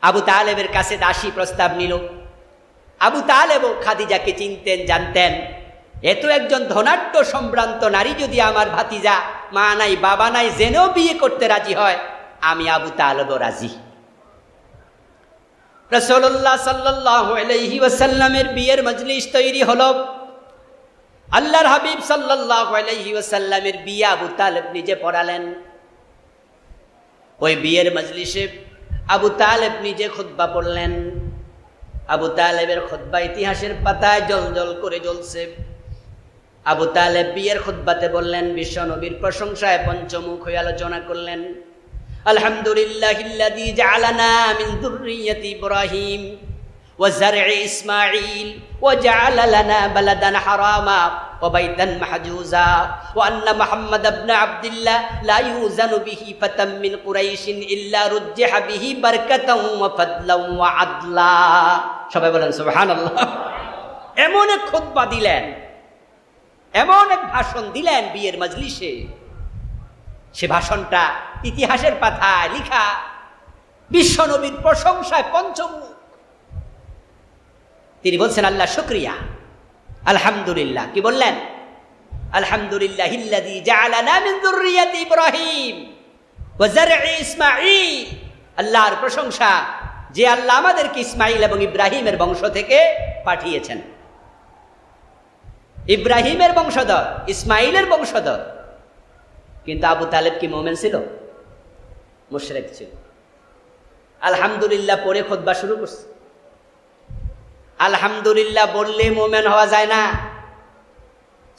আবু তালেবের কাছে দাসী প্রস্তাব নিল। আবু তালেবও খাদিজাকে চিনতেন, জানতেন, এত একজন ধনাঢ্য সম্ভ্রান্ত নারী যদি আমার ভাতিজা, মা নাই বাবা নাই জেনেও বিয়ে করতে রাজি হয়, আমি আবু তালেবও রাজি। রাসূলুল্লাহ সাল্লাল্লাহু আলাইহি ওয়াসাল্লামের বিয়ের মজলিস তৈরি হলো। আল্লাহর হাবিব সাল্লাল্লাহু আলাইহি ওয়াসাল্লামের বিয়ে আবু তালেব নিজে পড়ালেন। ওই বিয়ের মজলিসে আবু তালেব নিজে খুতবা পড়লেন। আবু তালেবের খুতবা ইতিহাসের পাতায় জলজল করে জ্বলছে। আবু তালেব বিয়ের খুতবাতে বললেন, বিশ্ব নবীর প্রশংসায় পঞ্চমুখ হয়ে আলোচনা করলেন। আলহামদুলিল্লাহিল্লাযী জাআলানা মিন যুররিয়্যাতি ইব্রাহিম ওয়া যার'i ইসমাঈল ওয়া জাআলা লানা বালাদান হারামা ওয়া বাইতান মাহজুজা ওয়া আন্না মুহাম্মাদ ইবনে আবদুল্লাহ লা ইউজানু বিহি ফাতাম মিন কুরাইশিন ইল্লা রুজ্জিহা বিহি বারকাতান ওয়া ফাদলান ওয়া আদলা। সবাই বলেন সুবহানাল্লাহ। এমন এক খুতবা দিলেন, এমন এক ভাষণ দিলেন বিয়ের মজলিসে, সে ভাষণটা ইতিহাসের পাতায় লিখা, বিশ্ব নবীর প্রশংসায় পঞ্চমুখ। তিনি বলছেন আল্লাহ শুকরিয়া, আলহামদুলিল্লাহ। কি বললেন? আলহামদুলিল্লাহিল্লাযী জাআলানা মিন যুররিয়্যাতি ইব্রাহিম ওয়া যার'i ইসমাঈল। আল্লাহর প্রশংসা যে আল্লাহ আমাদেরকে ইসমাঈল এবং ইব্রাহিমের বংশ থেকে পাঠিয়েছেন। ইব্রাহিমের বংশধর, ইসমাঈলের বংশধর। কিন্তু আবু তালেব কি মুমিন ছিল? মুশরিক ছিল। আলহামদুলিল্লাহ পড়ে খুতবা শুরু করছে। আলহামদুলিল্লাহ বললে মুমিন হওয়া যায় না।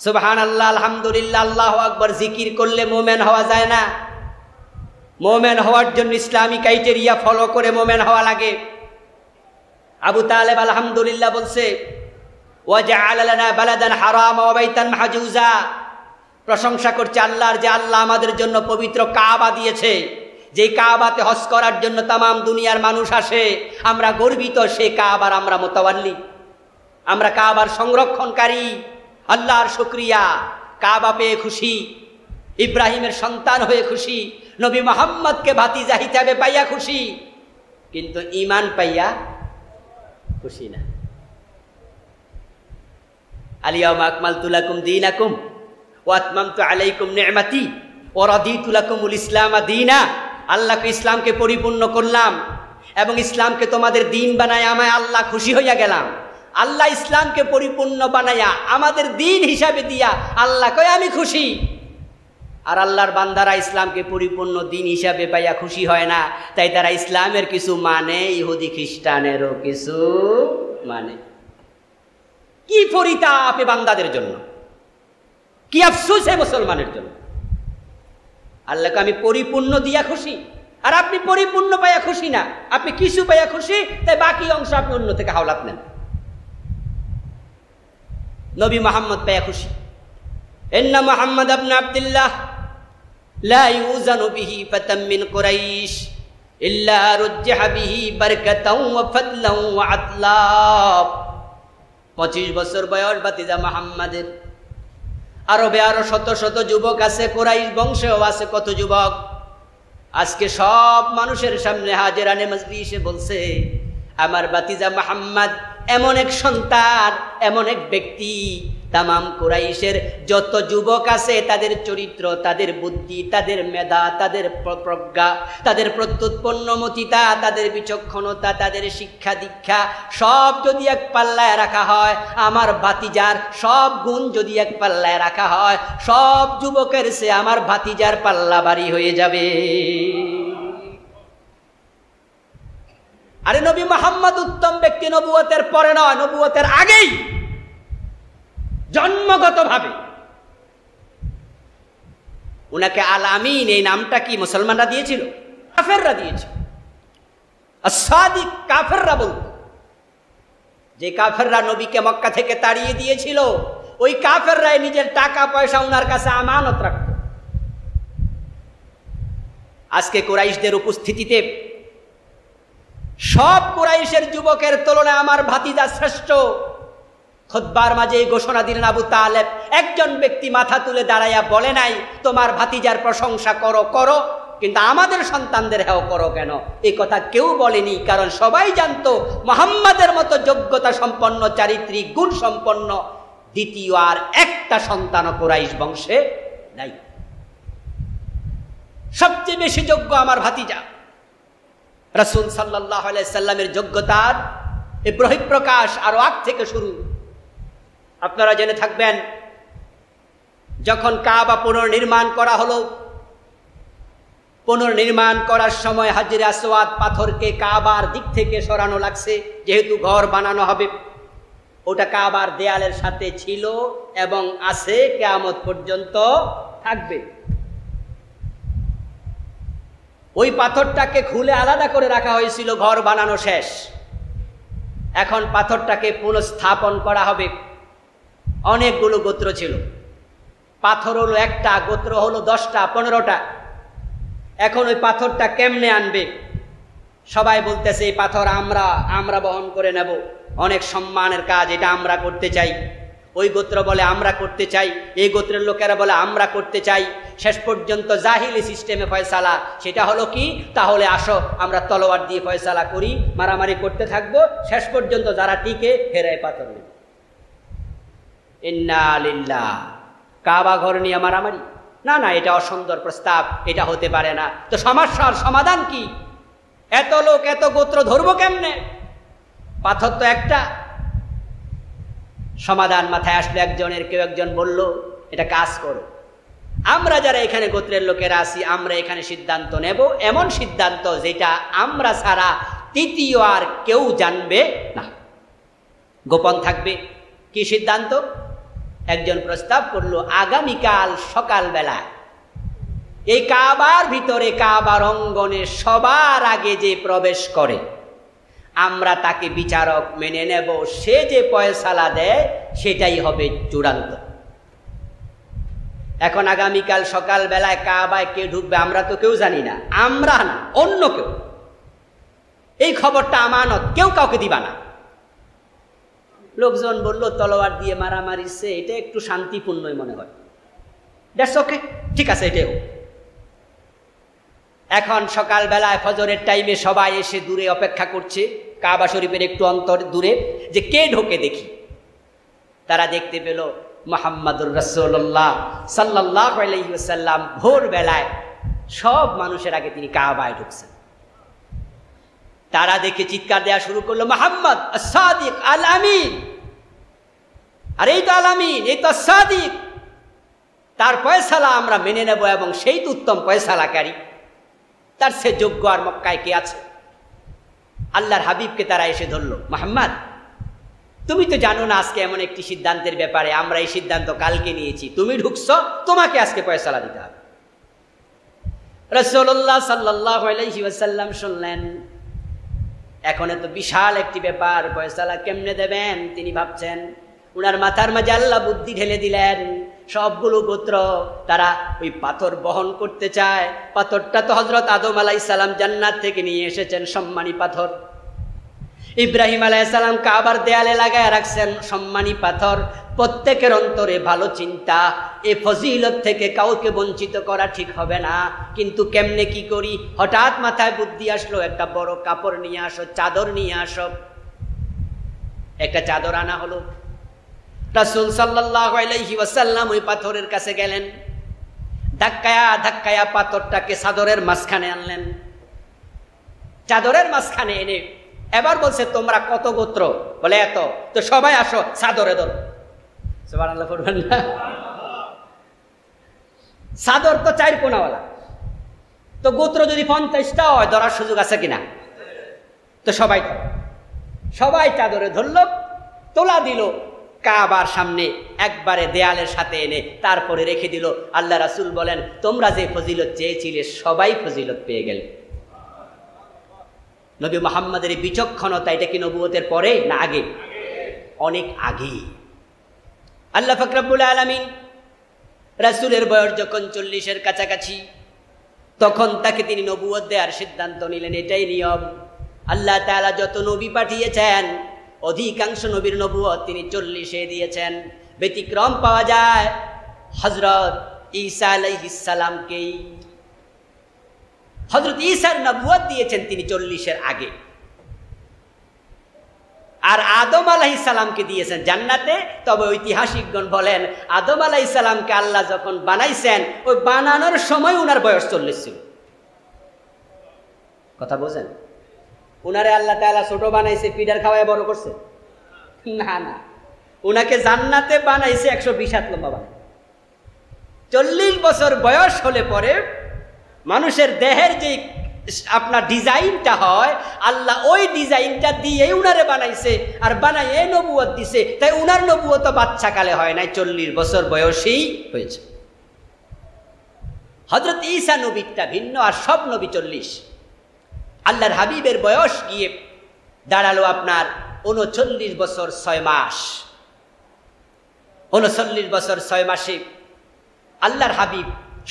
সুবহানাল্লাহ, আলহামদুলিল্লাহ, আল্লাহু আকবার জিকির করলে মুমিন হওয়া যায় না। মুমিন হওয়ার জন্য ইসলামী ক্রাইটেরিয়া ফলো করে মুমিন হওয়া লাগে। আবু তালেব আলহামদুলিল্লাহ বলছে, ওয়া জাআলা লানা বালাদান হারামা ওয়া বাইতান মাহজুজা। প্রশংসা করছে আল্লাহর, যে আল্লাহ আমাদের জন্য পবিত্র কাবা দিয়েছে, যে কাবাতে হজ করার জন্য তামাম দুনিয়ার মানুষ আসে। আমরা গর্বিত, সেই কাবার আমরা মোতাওয়াল্লি, আমরা কাবার সংরক্ষণকারী। আল্লাহর শুকরিয়া। কাবা পেয়ে খুশি, ইব্রাহিমের সন্তান হয়ে খুশি, নবী মুহাম্মদকে ভাতিজা হিসাবে পাইয়া খুশি, কিন্তু ঈমান পাইয়া খুশি না। আল-ইয়াওমা আকমালতু লাকুম দীনাকুম ওয়া আতমামতু আলাইকুম নি'মাতি ওয়া রাদিতু লাকুমুল ইসলামা দীনা। আল্লাহকে ইসলামকে পরিপূর্ণ করলাম এবং ইসলামকে তোমাদের দিন বানায় আমায় আল্লাহ খুশি হইয়া গেলাম। আল্লাহ ইসলামকে পরিপূর্ণ বানাইয়া আমাদের দিন হিসাবে দিয়া আল্লাহ কয় আমি খুশি। আর আল্লাহর বান্দারা ইসলামকে পরিপূর্ণ দিন হিসাবে পাইয়া খুশি হয় না, তাই তারা ইসলামের কিছু মানে, ইহুদি খ্রিস্টানেরও কিছু মানে। কি পরিতাপ এ বান্দাদের জন্য, কি আফসোস এ মুসলমানের জন্য। আল্লাহকে আমি পরিপূর্ণ দিয়া খুশি, আর আপনি পরিপূর্ণ পাইয়া খুশি না, আপনি কিছু পাইয়া খুশি, তাই বাকি অংশ আপনি অন্য থেকে হাওলাত নেন। নবী মুহাম্মদ পাইয়া খুশি। ইন্না মুহাম্মদ ইবনে আব্দুল্লাহ লা ইউজানু বিহি ফাতাম মিন কুরাইশ ইল্লা রুজ্জিহা বিহি বারকাতাও ওয়া ফাদলাও ওয়া আদলা। 25 বছর বয়স ভাতিজা মুহাম্মাদের। আরবে আরো শত শত যুবক আছে, কুরাইশ বংশেও আছে কত যুবক। আজকে সব মানুষের সামনে হাজিরানে মজলিসে বলছে আমার ভাতিজা মুহাম্মদ এমন এক সন্তান, এমন এক ব্যক্তি, তামাম কুরাইশের যত যুবক আছে তাদের চরিত্র, তাদের বুদ্ধি, তাদের মেধা, তাদের প্রজ্ঞা, তাদের প্রত্যুৎপন্নমতিতা, তাদের বিচক্ষণতা, তাদের শিক্ষা দীক্ষা সব যদি এক পাল্লায় রাখা হয়, আমার ভাতিজার সব গুণ যদি এক পাল্লায় রাখা হয়, সব যুবকের সে আমার ভাতিজার পাল্লা ভারী হয়ে যাবে। আরে নবী মুহাম্মদ উত্তম ব্যক্তি নবুয়তের পরে নয়, নবুয়তের আগেই জন্মগতভাবে। উনাকে আল আমিন এই নামটা কি মুসলমানরা দিয়েছিল? কাফেররা দিয়েছিল। আস-সাদিক কাফেররা বলতো। যে কাফেররা নবীকে মক্কা থেকে তাড়িয়ে দিয়েছিল, ওই কাফেররাই নিজের টাকা পয়সা উনার কাছে আমানত রাখত। আজকে কুরাইশদের উপস্থিতিতে সব কুরাইশের যুবকের তুলনায় আমার ভাতিজা শ্রেষ্ঠ। খুতবার মাঝে ঘোষণা দিলেন আবু তালেব। একজন ব্যক্তি মাথা তুলে দাঁড়াইয়া বলে নাই তোমার ভাতিজার প্রশংসা করো করো, কিন্তু আমাদের সন্তানদের হেও করো কেন, এই কথা কেউ বলেনি। কারণ সবাই জানতো মুহাম্মাদের মতো যোগ্যতা সম্পন্ন, চারিত্রিক গুণ সম্পন্ন দ্বিতীয় আর একটা সন্তান কুরাইশ বংশে নাই। সবচেয়ে বেশি যোগ্য আমার ভাতিজা। রাসূল সাল্লাল্লাহু আলাইহি সাল্লামের যোগ্যতার এই বহিঃপ্রকাশ আরো আগ থেকে শুরু। আপনারা জেনে থাকবেন, যখন কাবা পুনর্নির্মাণ করা হলো, পুনর্নির্মাণ করার সময় হাজরে আসওয়াদ পাথরকে কাবার দিক থেকে সরানো লাগছে, যেহেতু ঘর বানানো হবে। ওটা কাবার দেয়ালের সাথে ছিল এবং আছে, কিয়ামত পর্যন্ত থাকবে। ওই পাথরটাকে খুলে আলাদা করে রাখা হয়েছিল, ঘর বানানো শেষ। এখন পাথরটাকে পুনঃস্থাপন করা হবে। অনেকগুলো গোত্র ছিল, পাথর হলো একটা, গোত্র হলো 10টা 15টা। এখন ওই পাথরটা কেমনে আনবে? সবাই বলতেছে এই পাথর আমরা বহন করে নেব, অনেক সম্মানের কাজ, এটা আমরা করতে চাই। ওই গোত্র বলে আমরা করতে চাই, এই গোত্রের লোকেরা বলে আমরা করতে চাই। শেষ পর্যন্ত জাহিলি সিস্টেমে ফয়সালা, সেটা হলো কি, তাহলে আসো আমরা তলোয়ার দিয়ে ফয়সালা করি, মারামারি করতে থাকবো, শেষ পর্যন্ত যারা টিকে হেরায় পাথর নেবে। ইন্না লিল্লাহ। কাবা ঘর নিয়ে মারামারি? না না, এটা অসুন্দর প্রস্তাব, এটা হতে পারে না। তো সমস্যার সমাধান কি? এত লোক এত গোত্র ধরবো কেমনে? পাথর তো একটা। সমাধান মাথায় আসলে কেউ একজন বলল, এটা কাজ করো, আমরা যারা এখানে গোত্রের লোকেরা আছি, আমরা এখানে সিদ্ধান্ত নেব, এমন সিদ্ধান্ত যেটা আমরা ছাড়া তৃতীয় আর কেউ জানবে না, গোপন থাকবে। কি সিদ্ধান্ত? একজন প্রস্তাব করলো, আগামীকাল সকালবেলা এই কাবার ভিতরে, কাবার অঙ্গনে সবার আগে যে প্রবেশ করে, আমরা তাকে বিচারক মেনে নেব, সে যে ফয়সালা দেয় সেটাই হবে চূড়ান্ত। এখন আগামীকাল সকাল বেলায় কাবায় কে ঢুকবে আমরা তো কেউ জানি না, আমরা না অন্য কেউ। এই খবরটা আমানত, কেউ কাউকে দিবা না। লোকজন বলল তলোয়ার দিয়ে মারামারিছে, এটা একটু শান্তিপূর্ণই মনে হয়, দ্যাটস ওকে, ঠিক আছে, এটাই হোক। এখন সকালবেলায় ফজরের টাইমে সবাই এসে দূরে অপেক্ষা করছে, কাবা শরীফের একটু অন্তর দূরে, যে কে ঢোকে দেখি। তারা দেখতে পেল মুহাম্মাদুর রাসূলুল্লাহ সাল্লাল্লাহু আলাইহি ওয়াসাল্লাম ভোরবেলায় সব মানুষের আগে তিনি কাবায় ঢুকছেন। তারা দেখে চিৎকার দেওয়া শুরু করলো, মুহাম্মদ আস-সাদিক আল আমিন, আর এই তো আল আমিন, এই তো আস-সাদিক, তার ফয়সালা আমরা মেনে নেব এবং সেই তো উত্তম ফয়সালাকারী, তার সে যোগ্য আর মক্কায় কে আছে। আল্লাহর হাবিবকে তারা এসে ধরল, মুহাম্মদ তুমি তো জানো না আজকে এমন একটি সিদ্ধান্তের ব্যাপারে, আমরা এই সিদ্ধান্ত কালকে নিয়েছি, তুমি ঢুকছো, তোমাকে আজকে ফয়সালা দিতে হবে। রাসূলুল্লাহ সাল্লাল্লাহু আলাইহি ওয়াসাল্লাম শুনলেন, এখন এত বিশাল একটি ব্যাপার, ফয়সালা কেমনে দেবেন তিনি ভাবছেন। উনার মাথার মাঝে আল্লাহ বুদ্ধি ঢেলে দিলেন। সবগুলো গোত্র তারা ওই পাথর বহন করতে চায়। পাথরটা তো হযরত আদম আলাইহিস সালাম জান্নাত থেকে নিয়ে এসেছেন, সম্মানী পাথর। ইব্রাহিম আলাইহিস সালাম কাবার দেয়ালে লাগায় রাখছেন সম্মানী পাথর। প্রত্যেকের অন্তরে ভালো চিন্তা, এ ফজিলত থেকে কাউকে বঞ্চিত করা ঠিক হবে না, কিন্তু কেমনে কি করি। হঠাৎ মাথায় বুদ্ধি আসলো, একটা বড় কাপড় নিয়ে আসো, চাদর নিয়ে আসো। একটা চাদর আনা হলো। রাসূল সাল্লাল্লাহু আলাইহি ওয়াসাল্লাম ওই পাথরের কাছে গেলেন, ধাক্কায়া ধাক্কায়া পাথরটাকে চাদরের মাঝখানে আনলেন। চাদরের মাঝখানে এনে এবার বলছে, তোমরা কত গোত্র? বলে এত। তো সবাই আসো, চাদরে ধরো। সুবহানাল্লাহ পড়বেন না? চাদর তো 4 কোণাওয়ালা, তো গোত্র যদি 50টা হয় ধরার সুযোগ আছে কিনা? তো সবাই চাদরে ধরল, তোলা দিল কাবার সামনে, একবারে দেয়ালের সাথে এনে তারপরে রেখে দিল। আল্লাহ রাসূল বলেন, তোমরা যে ফজিলত চেয়েছিলে সবাই ফজিলত পেয়ে গেলে। নবী মুহাম্মদের বিচক্ষণতা, এটা কি নবুয়তের পরে না আগে? অনেক আগে। আল্লাহ পাক রব্বুল আলামিন রাসূলের বয়স যখন 40-এর কাছাকাছি, তখন তাকে তিনি নবুয়ত দেওয়ার সিদ্ধান্ত নিলেন। এটাই নিয়ম। আল্লাহ তাআলা যত নবী পাঠিয়েছেন অধিকাংশ নবীর নবুয়ত তিনি 40-এ দিয়েছেন। ব্যতিক্রম পাওয়া যায় হযরত ঈসা আলাইহিস সালামকেই। হযরত ঈসার নবুয়ত দিয়েছেন তিনি 40-এর আগে। আর আদম আলাইহিস সালামকে দিয়েছেন জান্নাতে। তবে ঐতিহাসিকগণ বলেন, আদম আলাইহিস সালামকে আল্লাহ যখন বানাইছেন, ওই বানানোর সময় উনার বয়স 40 ছিল। কথা বোঝেন? উনারে আল্লাহ তাআলা ছোট বানাইছে, পিডার খাওয়ায় বড় করছে? না না, উনাকে জান্নাতে বানাইছে 120 হাত লম্বা বানাই। 40 বছর বয়স হলে পরে মানুষের দেহের যে আপনার ডিজাইনটা হয়, আল্লাহ ওই ডিজাইনটা দিয়ে উনারে বানাইছে, আর বানাইয়ে নবুয়ত দিছে। তাই উনার নবুয়ত বাচ্চাকালে হয় নাই, 40 বছর বয়সেই হয়েছে। হযরত ঈসা নবীটা ভিন্ন, আর সব নবী 40। আল্লাহর হাবিবের বয়স গিয়ে দাঁড়ালো আপনার 39 বছর 6 মাস। 39 বছর 6 মাসে আল্লাহর হাবিব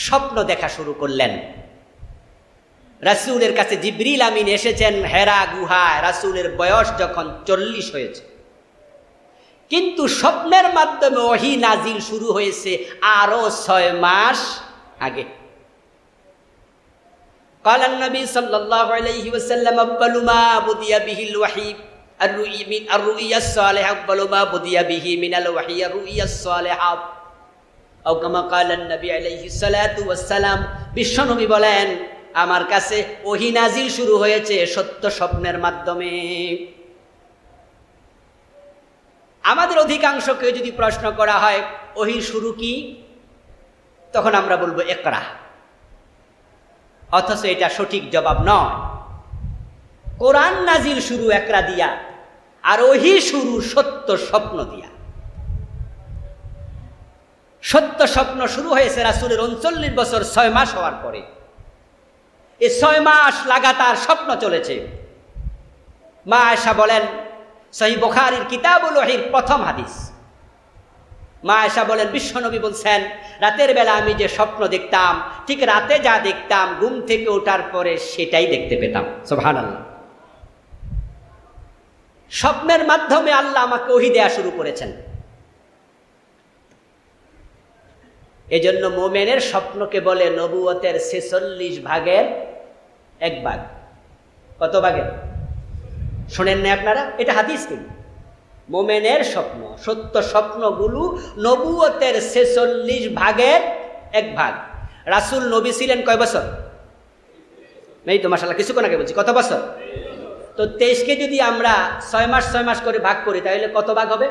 স্বপ্ন দেখা শুরু করলেন। রাসূলের কাছে জিবরিল আমিন এসেছেন হেরা গুহায়, রাসূলের বয়স যখন 40 হয়েছে। কিন্তু স্বপ্নের মাধ্যমে ওহী নাজিল শুরু হয়েছে আরো 6 মাস আগে। قال النبي صلى الله عليه وسلم أول ما بدأ به الوحي الرؤيا الصالحة، أول ما بدأ به من الوحي الرؤيا الصالحة، أو كما قال النبي عليه الصلاة والسلام। বিশ্বনবী বলেন, আমার কাছে ওহী নাজিল শুরু হয়েছে সত্য স্বপ্নের মাধ্যমে। আমাদের অধিকাংশকে যদি প্রশ্ন করা হয় ওহীর শুরু কি, তখন আমরা বলবো ইকরা। অথচ এটা সঠিক জবাব নয়। কোরআন নাজিল শুরু ইকরা দিয়া, আর ওহী শুরু সত্য স্বপ্ন দিয়া। সত্য স্বপ্ন শুরু হয়েছে রাসূলের 39 বছর 6 মাস হওয়ার পরে। এই 6 মাস লাগাতার স্বপ্ন চলেছে। মা আয়েশা বলেন, সহিহ বুখারীর কিতাবুল ওহীর প্রথম হাদিস, মা আয়েশা বলেন, বিশ্বনবী বলছেন, রাতের বেলা আমি যে স্বপ্ন দেখতাম, ঠিক রাতে যা দেখতাম ঘুম থেকে ওঠার পরে সেটাই দেখতে পেতাম। সুবহানাল্লাহ। স্বপ্নের মাধ্যমে আল্লাহ আমাকে ওহী দেয়া শুরু করেছেন। এজন্য মুমিনের স্বপ্নকে বলে নবুয়তের 46 ভাগের এক ভাগ। কত ভাগের? শোনেন না আপনারা? এটা হাদিস কিন্তু। মোমেনের স্বপ্ন, সত্য স্বপ্নগুলো নবুয়তের 46 ভাগের 1 ভাগ। রাসূল নবী ছিলেন কয় বছর? এই তো মাশাআল্লাহ কিছুক্ষণ আগে বলছি, কত বছর? তো 23কে যদি আমরা 6 মাস করে ভাগ করি তাহলে কত ভাগ হবে?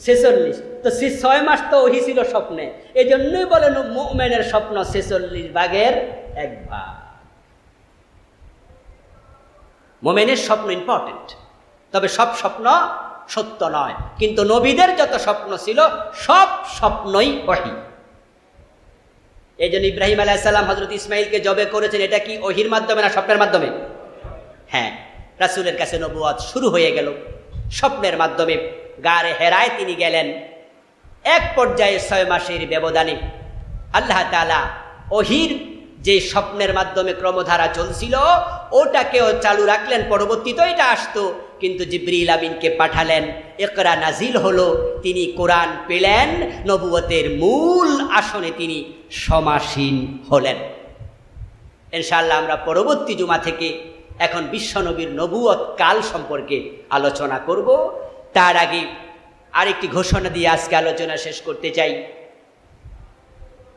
46। তো 6 মাস তো ওহি ছিল স্বপ্নে, এই জন্যই বলেন মুমিনের স্বপ্ন 46 ভাগের 1 ভাগ। মুমিনের স্বপ্ন ইম্পর্টেন্ট, তবে সব স্বপ্ন সত্য নয়। কিন্তু নবীদের যত স্বপ্ন ছিল সব স্বপ্নই ওহী। এই জন্য ইব্রাহিম আলাইহিস সালাম হযরত ইসমাঈলকে জবে করেছেন, এটা কি ওহীর মাধ্যমে না স্বপ্নের মাধ্যমে? হ্যাঁ, রাসূলের কাছে নবুয়ত শুরু হয়ে গেল স্বপ্নের মাধ্যমে। গারে হেরায় তিনি গেলেন। এক পর্যায়ে 6 মাসের ব্যবধানে আল্লাহ তাআলা ওহীর যে স্বপ্নের মাধ্যমে ক্রমধারা চলছিল ওটাকেও চালু রাখলেন। পরবর্তীতে এটা আসতো, কিন্তু জিবরিল আমিনকে পাঠালেন, ইকরা নাজিল হলো, তিনি কোরআন পেলেন, নবুয়তের মূল আসনে তিনি সমাসীন হলেন। ইনশাআল্লাহ আমরা পরবর্তী জুমা থেকে এখন বিশ্বনবীর নবুয়ত কাল সম্পর্কে আলোচনা করব। তার আগে আরেকটি ঘোষণা দিয়ে আজকে আলোচনা শেষ করতে চাই।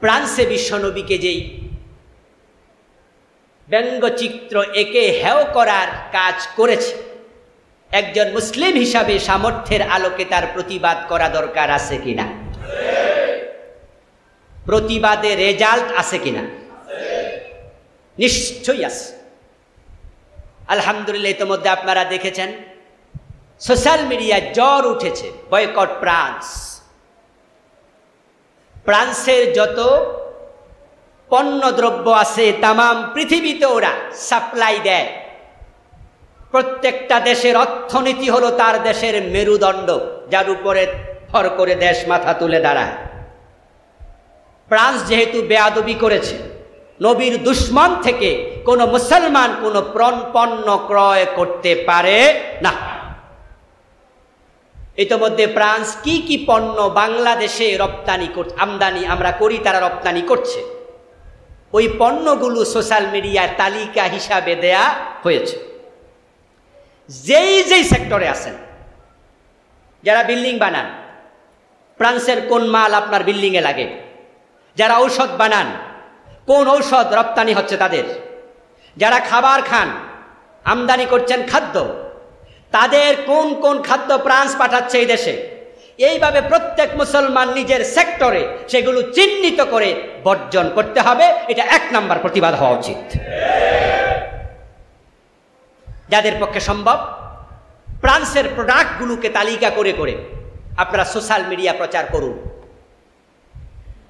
ফ্রান্সে বিশ্বনবীকে যেই ব্যঙ্গচিত্র একে হেয় করার কাজ করেছে, একজন মুসলিম হিসাবে সামর্থ্যের আলোকে তার প্রতিবাদ করা দরকার আছে কিনা? প্রতিবাদে রেজাল্ট আছে কিনা? নিশ্চয়ই আছে। আলহামদুলিল্লাহ, ইতিমধ্যে আপনারা দেখেছেন সোশ্যাল মিডিয়ায় জ্বর উঠেছে, বয়কট ফ্রান্স। ফ্রান্সের যত পণ্য দ্রব্য আছে তামাম পৃথিবীতে ওরা সাপ্লাই দেয়। প্রত্যেকটা দেশের অর্থনীতি হলো তার দেশের মেরুদণ্ড, যার উপরে ভর করে দেশ মাথা তুলে দাঁড়ায়। ফ্রান্স যেহেতু বেয়াদবি করেছে, নবীর দুশমন থেকে কোনো মুসলমান কোনো পণ্য ক্রয় করতে পারে না। ইতিমধ্যে ফ্রান্স কি কি পণ্য বাংলাদেশে রপ্তানি আমদানি আমরা করি, তারা রপ্তানি করছে, ওই পণ্যগুলো সোশ্যাল মিডিয়ার তালিকা হিসাবে দেয়া হয়েছে। যেই সেক্টরে আছেন, যারা বিল্ডিং বানান, ফ্রান্সের কোন মাল আপনার বিল্ডিংয়ে লাগে, যারা ঔষধ বানান, কোন ঔষধ রপ্তানি হচ্ছে তাদের, যারা খাবার খান, আমদানি করছেন খাদ্য, তাদের কোন কোন খাদ্য ফ্রান্স পাঠাচ্ছে এই দেশে। এইভাবে প্রত্যেক মুসলমান নিজের সেক্টরে সেগুলো চিহ্নিত করে বর্জন করতে হবে। এটা 1 নাম্বার প্রতিবাদ হওয়া উচিত। যাদের পক্ষে সম্ভব ফ্রান্সের প্রোডাক্টগুলোকে তালিকা করে করে আপনারা সোশ্যাল মিডিয়া প্রচার করুন।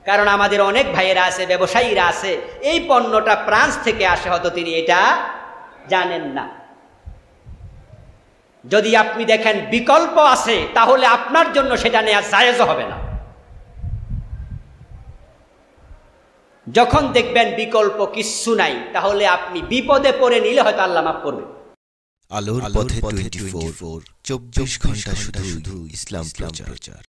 কারণ আমাদের অনেক ভাইয়েরা আছে, ব্যবসায়ীরা আছে, এই পণ্যটা ফ্রান্স থেকে আসে, হয়তো তিনি এটা জানেন না। যদি আপনি দেখেন বিকল্প আছে, তাহলে আপনার জন্য সেটা নেওয়া জায়েজ হবে না। যখন দেখবেন বিকল্প কিচ্ছু নাই, তাহলে আপনি বিপদে পড়ে নিলে হয়তো আল্লাহ মাফ করবে। আলোর পথে 24 24 ঘন্টা শুধু ইসলাম প্রচার।